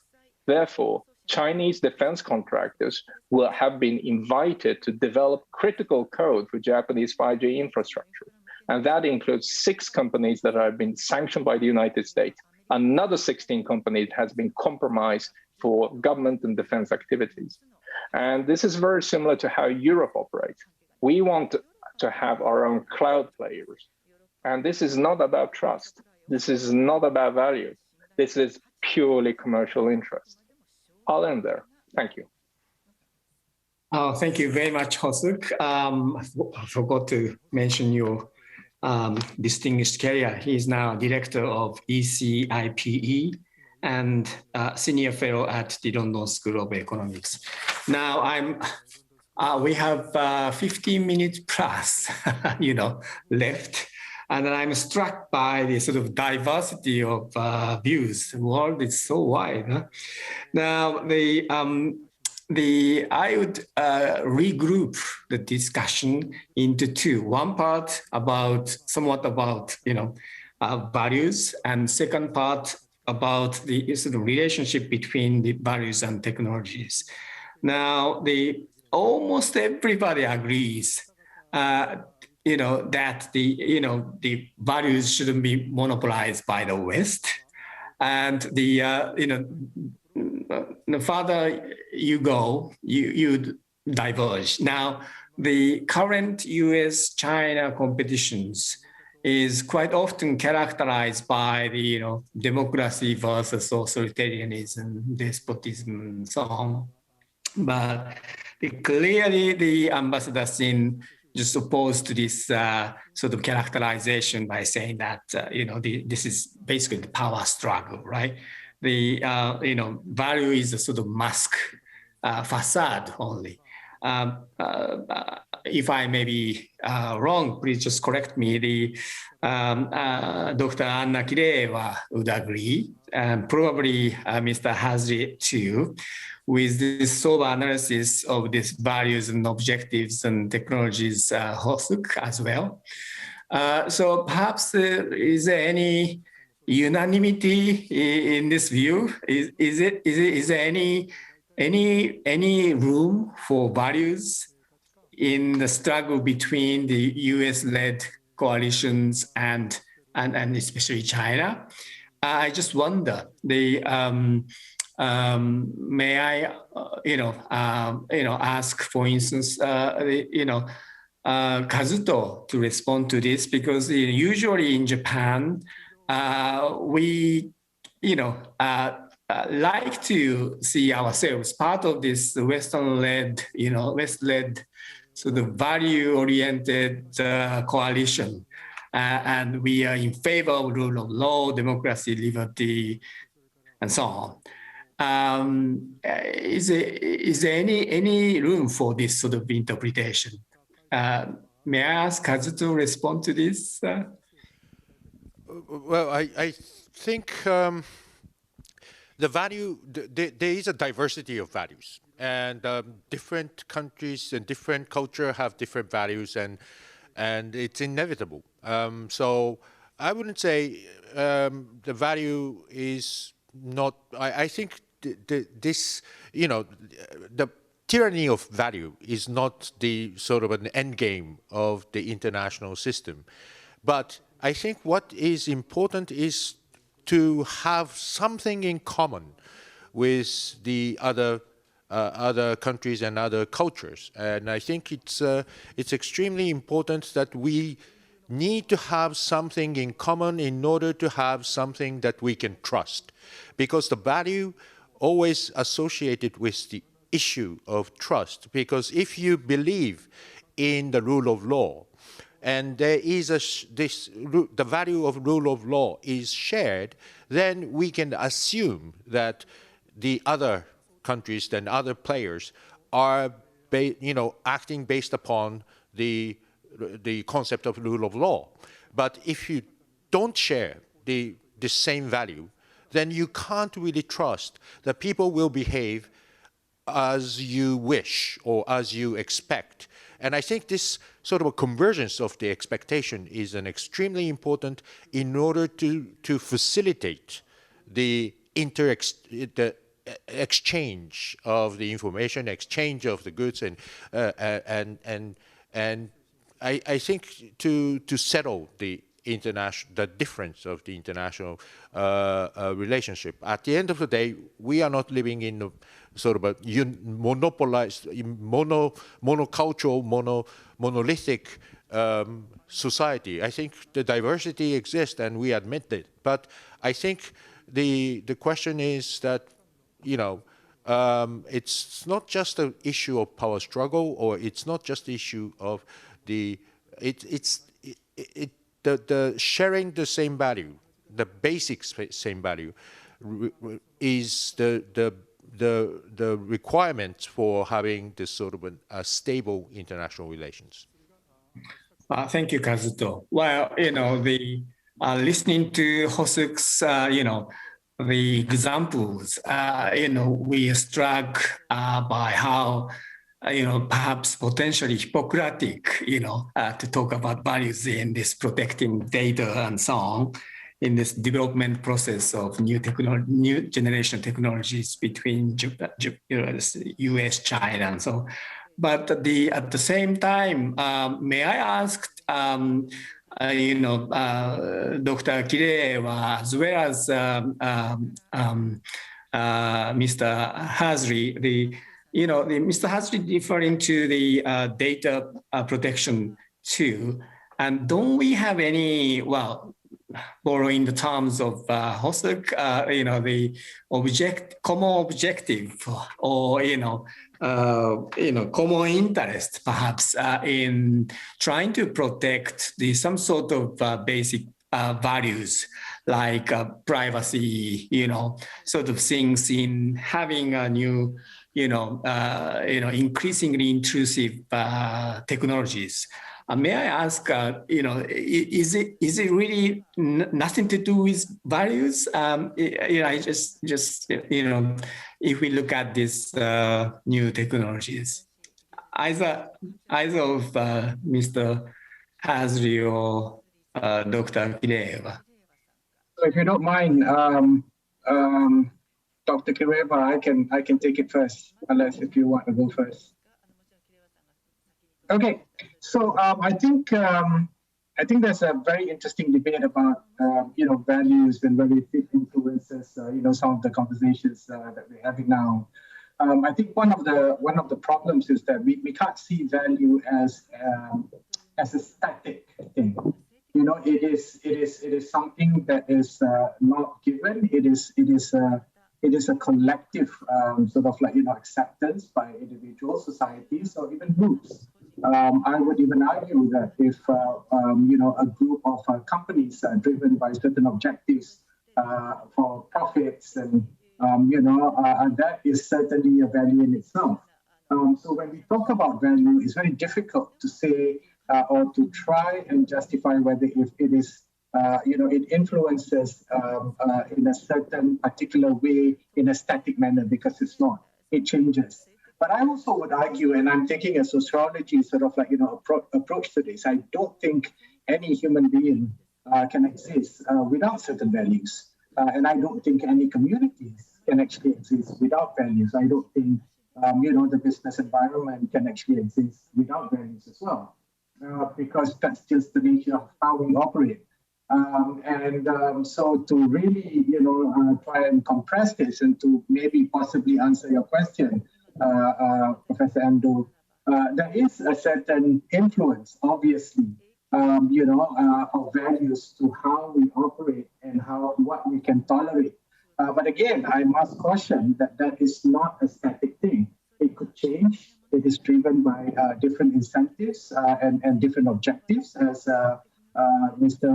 Therefore, Chinese defense contractors will have been invited to develop critical code for Japanese 5G infrastructure. And that includes 6 companies that have been sanctioned by the United States. Another 16 companies has been compromised for government and defense activities. And this is very similar to how Europe operates. We want to have our own cloud players. And this is not about trust. This is not about values. This is purely commercial interest. I'll end there. Thank you. Thank you very much, Hosuk. I forgot to mention your distinguished career. He is now director of ECIPE and senior fellow at the London School of Economics. Now we have 15 minutes plus, left. And I am struck by the sort of diversity of views. The world is so wide. Huh? Now, I would regroup the discussion into 2. One part somewhat about values, and second part about the sort of relationship between the values and technologies. Now, almost everybody agrees. That the values shouldn't be monopolized by the West, and the further you go, you diverge. Now, the current U.S.-China competitions is quite often characterized by the democracy versus authoritarianism, despotism, and so on. But clearly, the Ambassador Sin just opposed to this sort of characterization by saying that this is basically the power struggle, right? The value is a sort of mask, facade only. If I may be wrong, please just correct me. Dr. Anna Kireva would agree, and probably Mr. Hazlitt too, with this sober analysis of these values and objectives and technologies, Hosuk as well. So perhaps is there any unanimity in this view? Is there any room for values in the struggle between the US-led coalitions and especially China? I just wonder may I, ask, for instance, Kazuto to respond to this, because usually in Japan, we, like to see ourselves part of this Western-led, West-led sort of value-oriented coalition. And we are in favor of rule of law, democracy, liberty, and so on. Is there any room for this sort of interpretation? May I ask Kazu to respond to this? Well, I think the value, there is a diversity of values, and different countries and different culture have different values, and it's inevitable. So I wouldn't say the value is not, I think this, the tyranny of value is not the sort of an end game of the international system. But I think what is important is to have something in common with the other countries and other cultures. And I think it's extremely important that we need to have something in common in order to have something that we can trust. Because the value always associated with the issue of trust. Because if you believe in the rule of law, and there is the value of rule of law is shared, then we can assume that the other countries and other players are, acting based upon the concept of rule of law. But if you don't share the same value, then you can't really trust that people will behave as you wish or as you expect. And I think this sort of a convergence of the expectation is an extremely important in order to facilitate the exchange of the information, exchange of the goods, and I think to settle the difference of the international relationship. At the end of the day, we are not living in a sort of a monopolized, monocultural, monolithic society. I think the diversity exists, and we admit it. But I think the question is that, it's not just an issue of power struggle, or it's not just the issue of the sharing the same value, the basic same value, is the requirement for having this sort of a stable international relations. Thank you, Kazuto. Well, listening to Hosuk's, the examples, we are struck by how, perhaps potentially Hippocratic, to talk about values in this protecting data and so on, in this development process of new generation technologies between US, China, and so on. But at the same time, may I ask, Dr. Kireva, as well as Mr. Hazri, Mr. Hazri referring to the data protection too, and don't we have any, borrowing the terms of Hosuk, the common objective, or common interest, perhaps, in trying to protect some sort of basic values like privacy, sort of things, in having a new, increasingly intrusive technologies. May I ask, is it really nothing to do with values? I just if we look at these new technologies, either of Mr. Hazri or Dr. Kireva. So if you don't mind, Dr. Kireva, I can take it first, unless if you want to go first. Okay, so I think I think there's a very interesting debate about values and whether it influences some of the conversations that we're having now. I think one of the problems is that we can't see value as a static thing. It is something that is not given. It is a collective sort of acceptance by individuals, societies, or even groups. I would even argue that if a group of companies are driven by certain objectives for profits, and that is certainly a value in itself. So when we talk about value, it's very difficult to say or to try and justify whether if it is it influences in a certain particular way in a static manner, because it's not. It changes. But I also would argue, and I'm taking a sociology sort of approach to this. I don't think any human being can exist without certain values, and I don't think any communities can actually exist without values. I don't think the business environment can actually exist without values as well, because that's just the nature of how we operate. So to really, try and compress this and to maybe possibly answer your question, Professor Ando, there is a certain influence, obviously, of values to how we operate and what we can tolerate. But again, I must caution that that is not a static thing. It could change. It is driven by different incentives and different objectives, as Mr.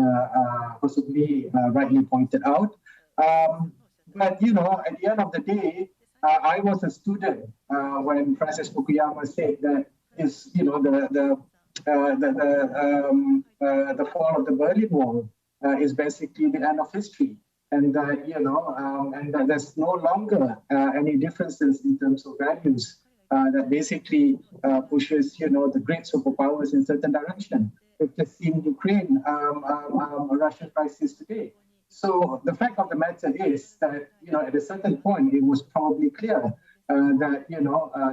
Hosubli rightly pointed out. But, at the end of the day, I was a student when Francis Fukuyama said that the fall of the Berlin Wall is basically the end of history, and and that there's no longer any differences in terms of values that basically pushes the great superpowers in certain direction. We've just seen Ukraine, Russian crisis today. So the fact of the matter is that at a certain point it was probably clear that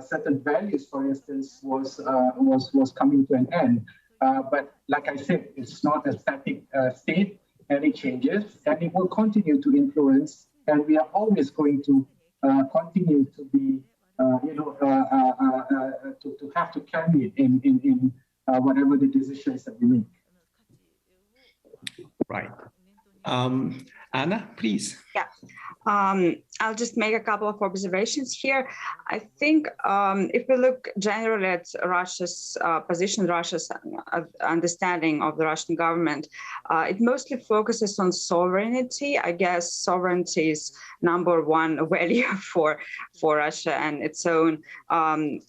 certain values, for instance, was coming to an end. But like I said, it's not a static state, and it changes, and it will continue to influence, and we are always going to continue to be to have to carry it in whatever the decisions that we make. Right. Anna, please. Yeah. I'll just make a couple of observations here. I think if we look generally at Russia's position, Russia's understanding of the Russian government, it mostly focuses on sovereignty. I guess sovereignty is number one value for Russia, and its own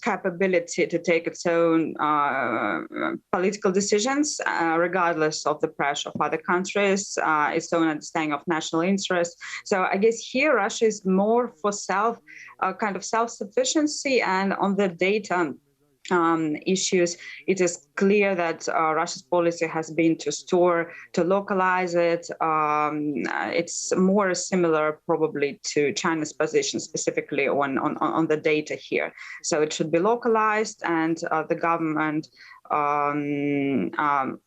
capability to take its own political decisions, regardless of the pressure of other countries, its own understanding of national interest. So I guess here Russia is more for kind of self-sufficiency, and on the data issues, it is clear that Russia's policy has been to localize it. It's more similar probably to China's position, specifically on the data here. So it should be localized, and the government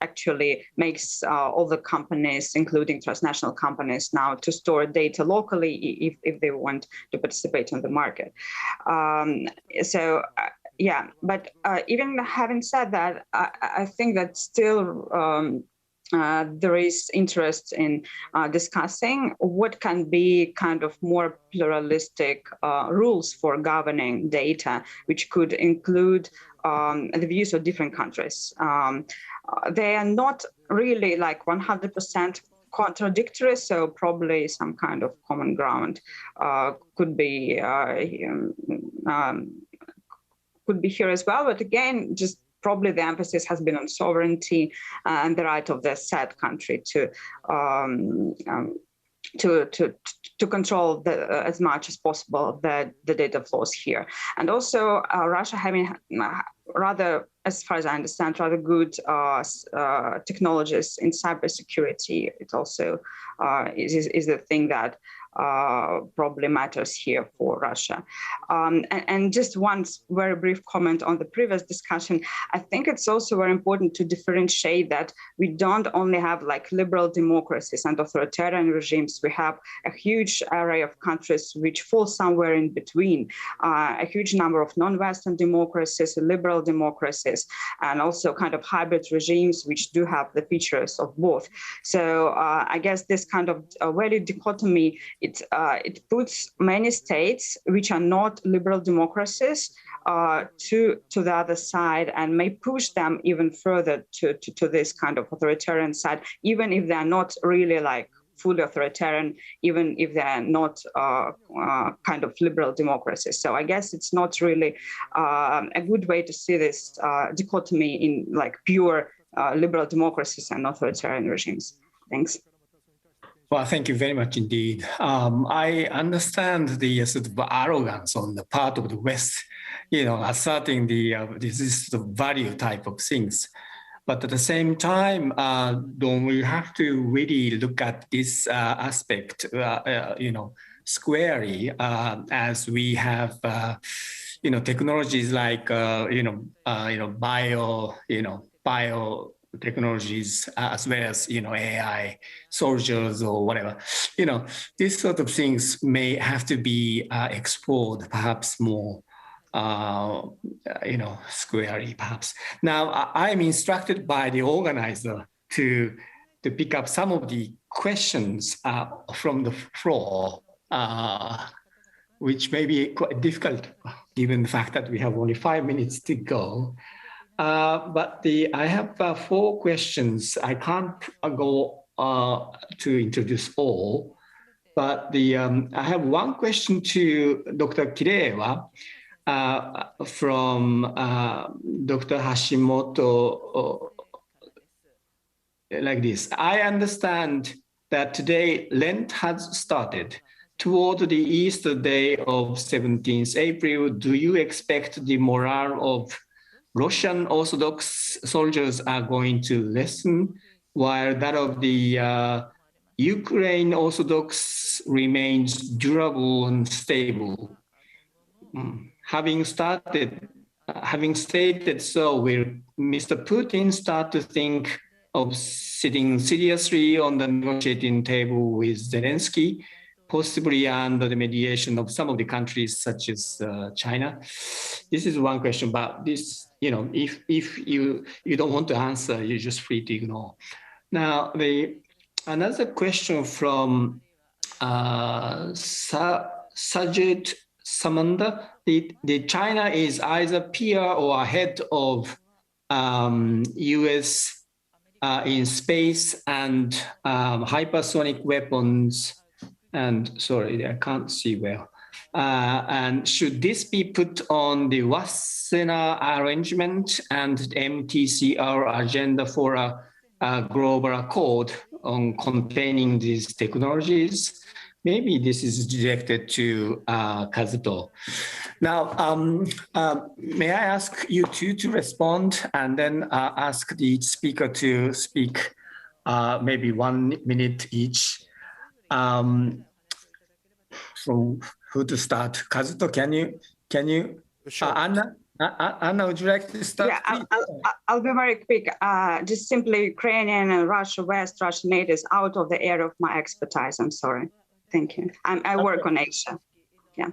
actually makes all the companies, including transnational companies, now to store data locally if they want to participate in the market. Yeah, but even having said that, I think that still there is interest in discussing what can be kind of more pluralistic rules for governing data, which could include the views of different countries. They are not really like 100% contradictory, so probably some kind of common ground could be here as well. But again, just probably the emphasis has been on sovereignty and the right of the said country to control as much as possible the data flows here. And also Russia having rather, as far as I understand, rather good technologies in cybersecurity. It also is the thing that probably matters here for Russia. And just one very brief comment on the previous discussion. I think it's also very important to differentiate that we don't only have like liberal democracies and authoritarian regimes. We have a huge array of countries which fall somewhere in between, a huge number of non-Western democracies, liberal democracies, and also kind of hybrid regimes which do have the features of both. So I guess this kind of value dichotomy, it puts many states which are not liberal democracies to the other side, and may push them even further to this kind of authoritarian side, even if they're not really like fully authoritarian, even if they're not kind of liberal democracies. So I guess it's not really a good way to see this dichotomy in like pure liberal democracies and authoritarian regimes. Thanks. Well, thank you very much indeed. I understand the sort of arrogance on the part of the West, asserting this is the value type of things. But at the same time, don't we have to really look at this aspect, squarely, as we have, technologies like, biotechnologies, as well as, AI, soldiers or whatever. These sort of things may have to be explored perhaps more, squarely perhaps. Now, I'm instructed by the organizer to pick up some of the questions from the floor, which may be quite difficult given the fact that we have only 5 minutes to go. But I have 4 questions. I can't go to introduce all, but I have one question to Dr. Kirewa from Dr. Hashimoto, like this. I understand that today Lent has started. Toward the Easter day of 17th April, do you expect the morale of Russian Orthodox soldiers are going to lessen, while that of the Ukraine Orthodox remains durable and stable? Having stated so, will Mr. Putin start to think of sitting seriously on the negotiating table with Zelensky, possibly under the mediation of some of the countries such as China? This is one question, but this, if you don't want to answer, you're just free to ignore. Now, another question from Sajid Samanda. The China is either peer or ahead of US in space and hypersonic weapons. And sorry, I can't see well. And should this be put on the Wassenaar arrangement and MTCR agenda for a global accord on containing these technologies? Maybe this is directed to Kazuto. Now, may I ask you two to respond, and then ask each speaker to speak maybe 1 minute each. So who to start? Kazuto, can you? Sure. Anna, would you like to start? Yeah, I'll be very quick. Just simply Ukrainian and Russia West, Russian natives out of the area of my expertise. I'm sorry. Thank you. I work on Asia. Yeah.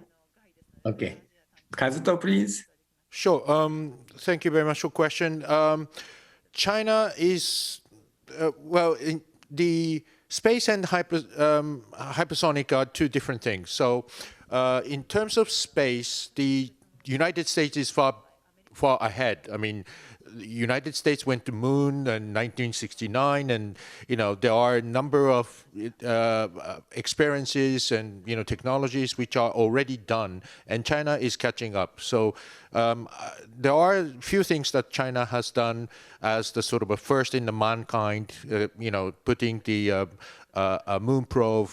Okay. Kazuto, please. Sure. Thank you very much for the question. China is, well, in the space and hypersonic are two different things. So in terms of space, the United States is far ahead. I mean, the United States went to moon in 1969, and there are a number of experiences and technologies which are already done, and China is catching up. So there are a few things that China has done as the sort of a first in the mankind, putting the moon probe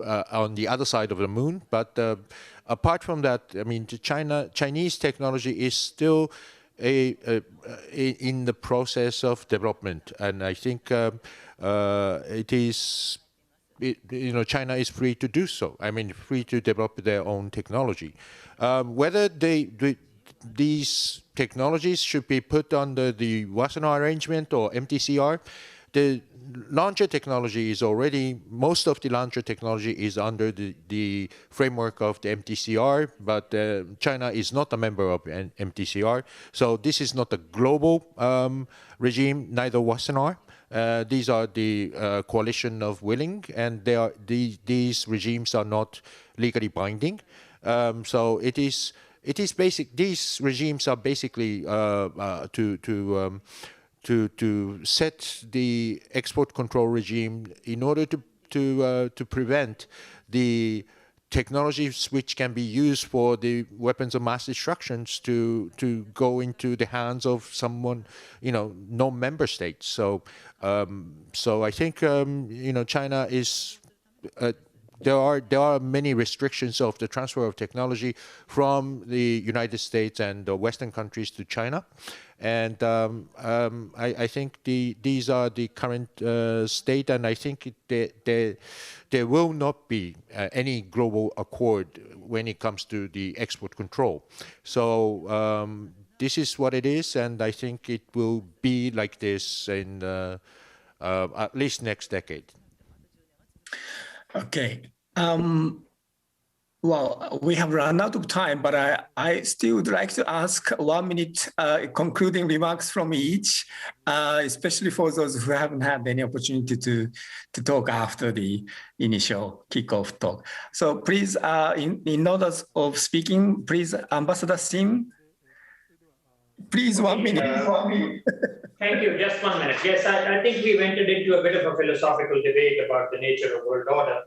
on the other side of the moon. But apart from that, I mean, the Chinese technology is still in the process of development, and I think it is China is free to do so. I mean, free to develop their own technology. Whether these technologies should be put under the Wassenaar arrangement or MTCR, the launcher technology is already, most of the launcher technology is under the framework of the MTCR, but China is not a member of MTCR. So this is not a global regime, neither Wassenaar. These are the coalition of willing, and these regimes are not legally binding. So it is basic. These regimes are basically to set the export control regime in order to prevent the technologies which can be used for the weapons of mass destruction to go into the hands of someone, non-member states. So I think China is. There are many restrictions of the transfer of technology from the United States and the Western countries to China, and I think these are the current state, and I think there will not be any global accord when it comes to the export control. So this is what it is, and I think it will be like this in at least next decade. Okay. Well, we have run out of time, but I still would like to ask 1 minute concluding remarks from each, especially for those who haven't had any opportunity to talk after the initial kickoff talk. So please, in order of speaking, please, Ambassador Sim, please 1 minute. Thank you. Just 1 minute. Yes, I think we've entered into a bit of a philosophical debate about the nature of world order.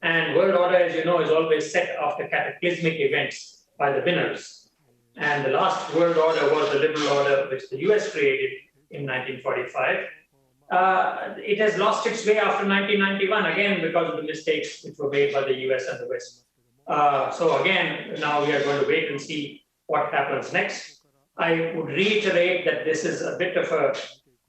And world order, as you know, is always set after cataclysmic events by the winners. And the last world order was the liberal order, which the US created in 1945. It has lost its way after 1991, again, because of the mistakes which were made by the US and the West. So again, now we are going to wait and see what happens next. I would reiterate that this is a bit of a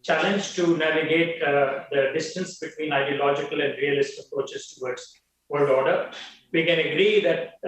challenge to navigate the distance between ideological and realist approaches towards world order. We can agree that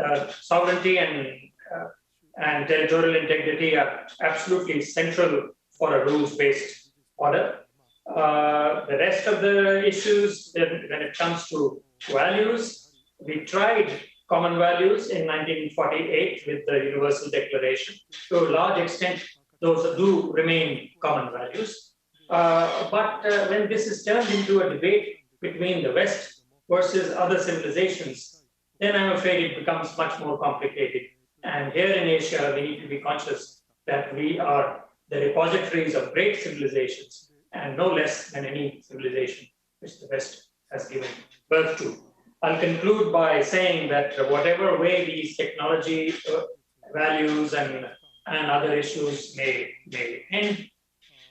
sovereignty and territorial integrity are absolutely central for a rules-based order. The rest of the issues, when it comes to values, we tried common values in 1948 with the Universal Declaration. To a large extent, those do remain common values. But when this is turned into a debate between the West versus other civilizations, then I'm afraid it becomes much more complicated. And here in Asia, we need to be conscious that we are the repositories of great civilizations, and no less than any civilization which the West has given birth to. I'll conclude by saying that whatever way these technology values and other issues may end,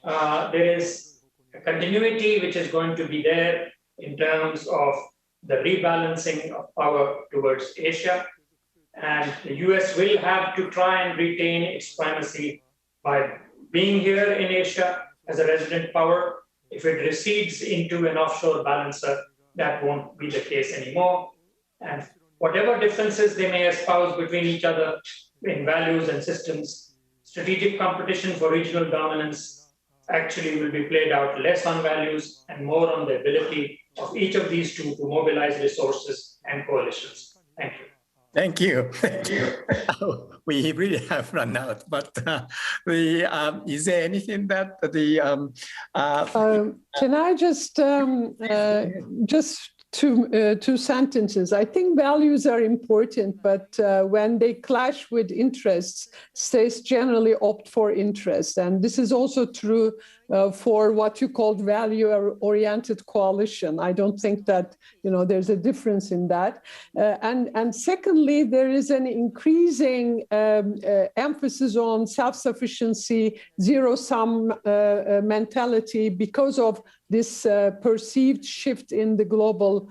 there is a continuity which is going to be there in terms of the rebalancing of power towards Asia. And the US will have to try and retain its primacy by being here in Asia as a resident power. If it recedes into an offshore balancer, that won't be the case anymore. And whatever differences they may espouse between each other in values and systems, strategic competition for regional dominance actually will be played out less on values and more on the ability of each of these two to mobilize resources and coalitions. Thank you. Thank you. Thank you. We really have run out, but is there anything that can I just two sentences? I think values are important, but when they clash with interests, states generally opt for interest. And this is also true for what you called value-oriented coalition. I don't think that there's a difference in that. And secondly, there is an increasing emphasis on self-sufficiency, zero-sum mentality because of this perceived shift in the global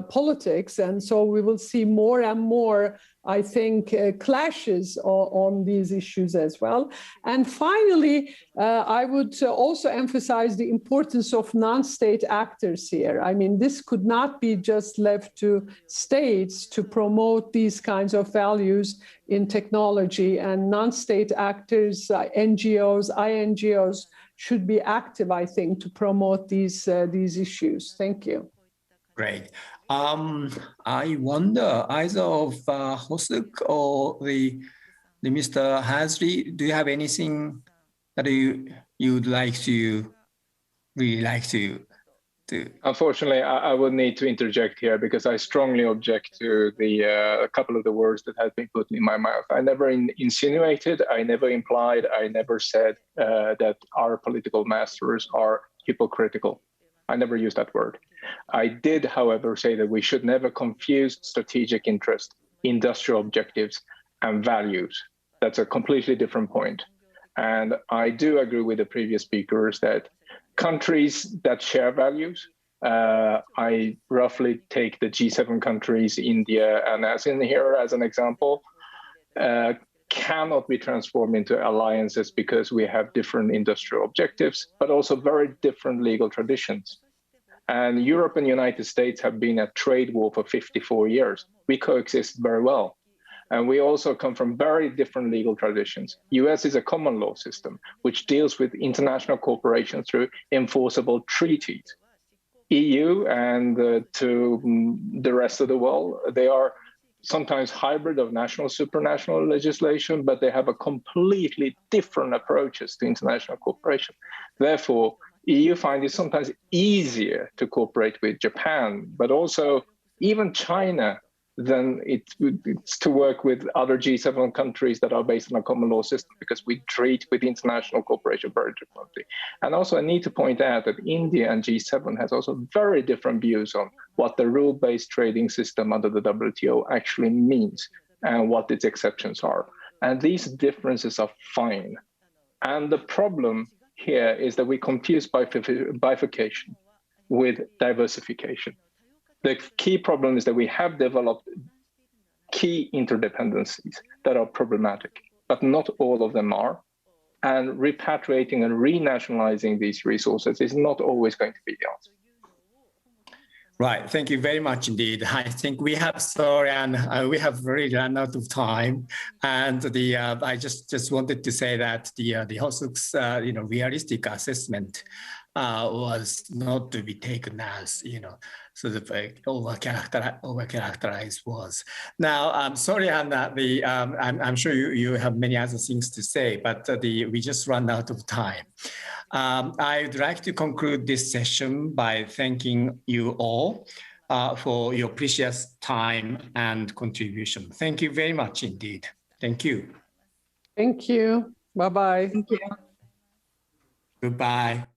politics. And so we will see more and more I think, clashes on these issues as well. And finally, I would also emphasize the importance of non-state actors here. I mean, this could not be just left to states to promote these kinds of values in technology, and non-state actors, NGOs, INGOs, should be active, I think, to promote these issues. Thank you. Great. I wonder, either of Hosuk or the Mr. Hazri, do you have anything that you'd like to Unfortunately, I would need to interject here because I strongly object to a couple of the words that have been put in my mouth. I never insinuated, I never implied, I never said that our political masters are hypocritical. I never used that word. I did, however, say that we should never confuse strategic interest, industrial objectives, and values. That's a completely different point. And I do agree with the previous speakers that countries that share values, I roughly take the G7 countries, India, and as in here as an example, cannot be transformed into alliances because we have different industrial objectives, but also very different legal traditions. And Europe and the United States have been at trade war for 54 years. We coexist very well. And we also come from very different legal traditions. US is a common law system, which deals with international cooperation through enforceable treaties. EU and to the rest of the world, they are sometimes hybrid of national, supranational legislation, but they have a completely different approaches to international cooperation. Therefore, EU finds it sometimes easier to cooperate with Japan, but also even China than it's to work with other G7 countries that are based on a common law system, because we treat with international cooperation very differently. And also I need to point out that India and G7 has also very different views on what the rule-based trading system under the WTO actually means and what its exceptions are. And these differences are fine. And the problem here is that we confuse bifurcation with diversification. The key problem is that we have developed key interdependencies that are problematic, but not all of them are. And repatriating and renationalizing these resources is not always going to be the answer. Right. Thank you very much indeed. I think we have we have really run out of time, and I just wanted to say that the Hosuk's realistic assessment was not to be taken as sort of over-characterized was. Now, I'm sorry, Anna. I'm sure you have many other things to say, but we just run out of time. I'd like to conclude this session by thanking you all for your precious time and contribution. Thank you very much indeed. Thank you. Thank you. Bye-bye. Thank you. Goodbye.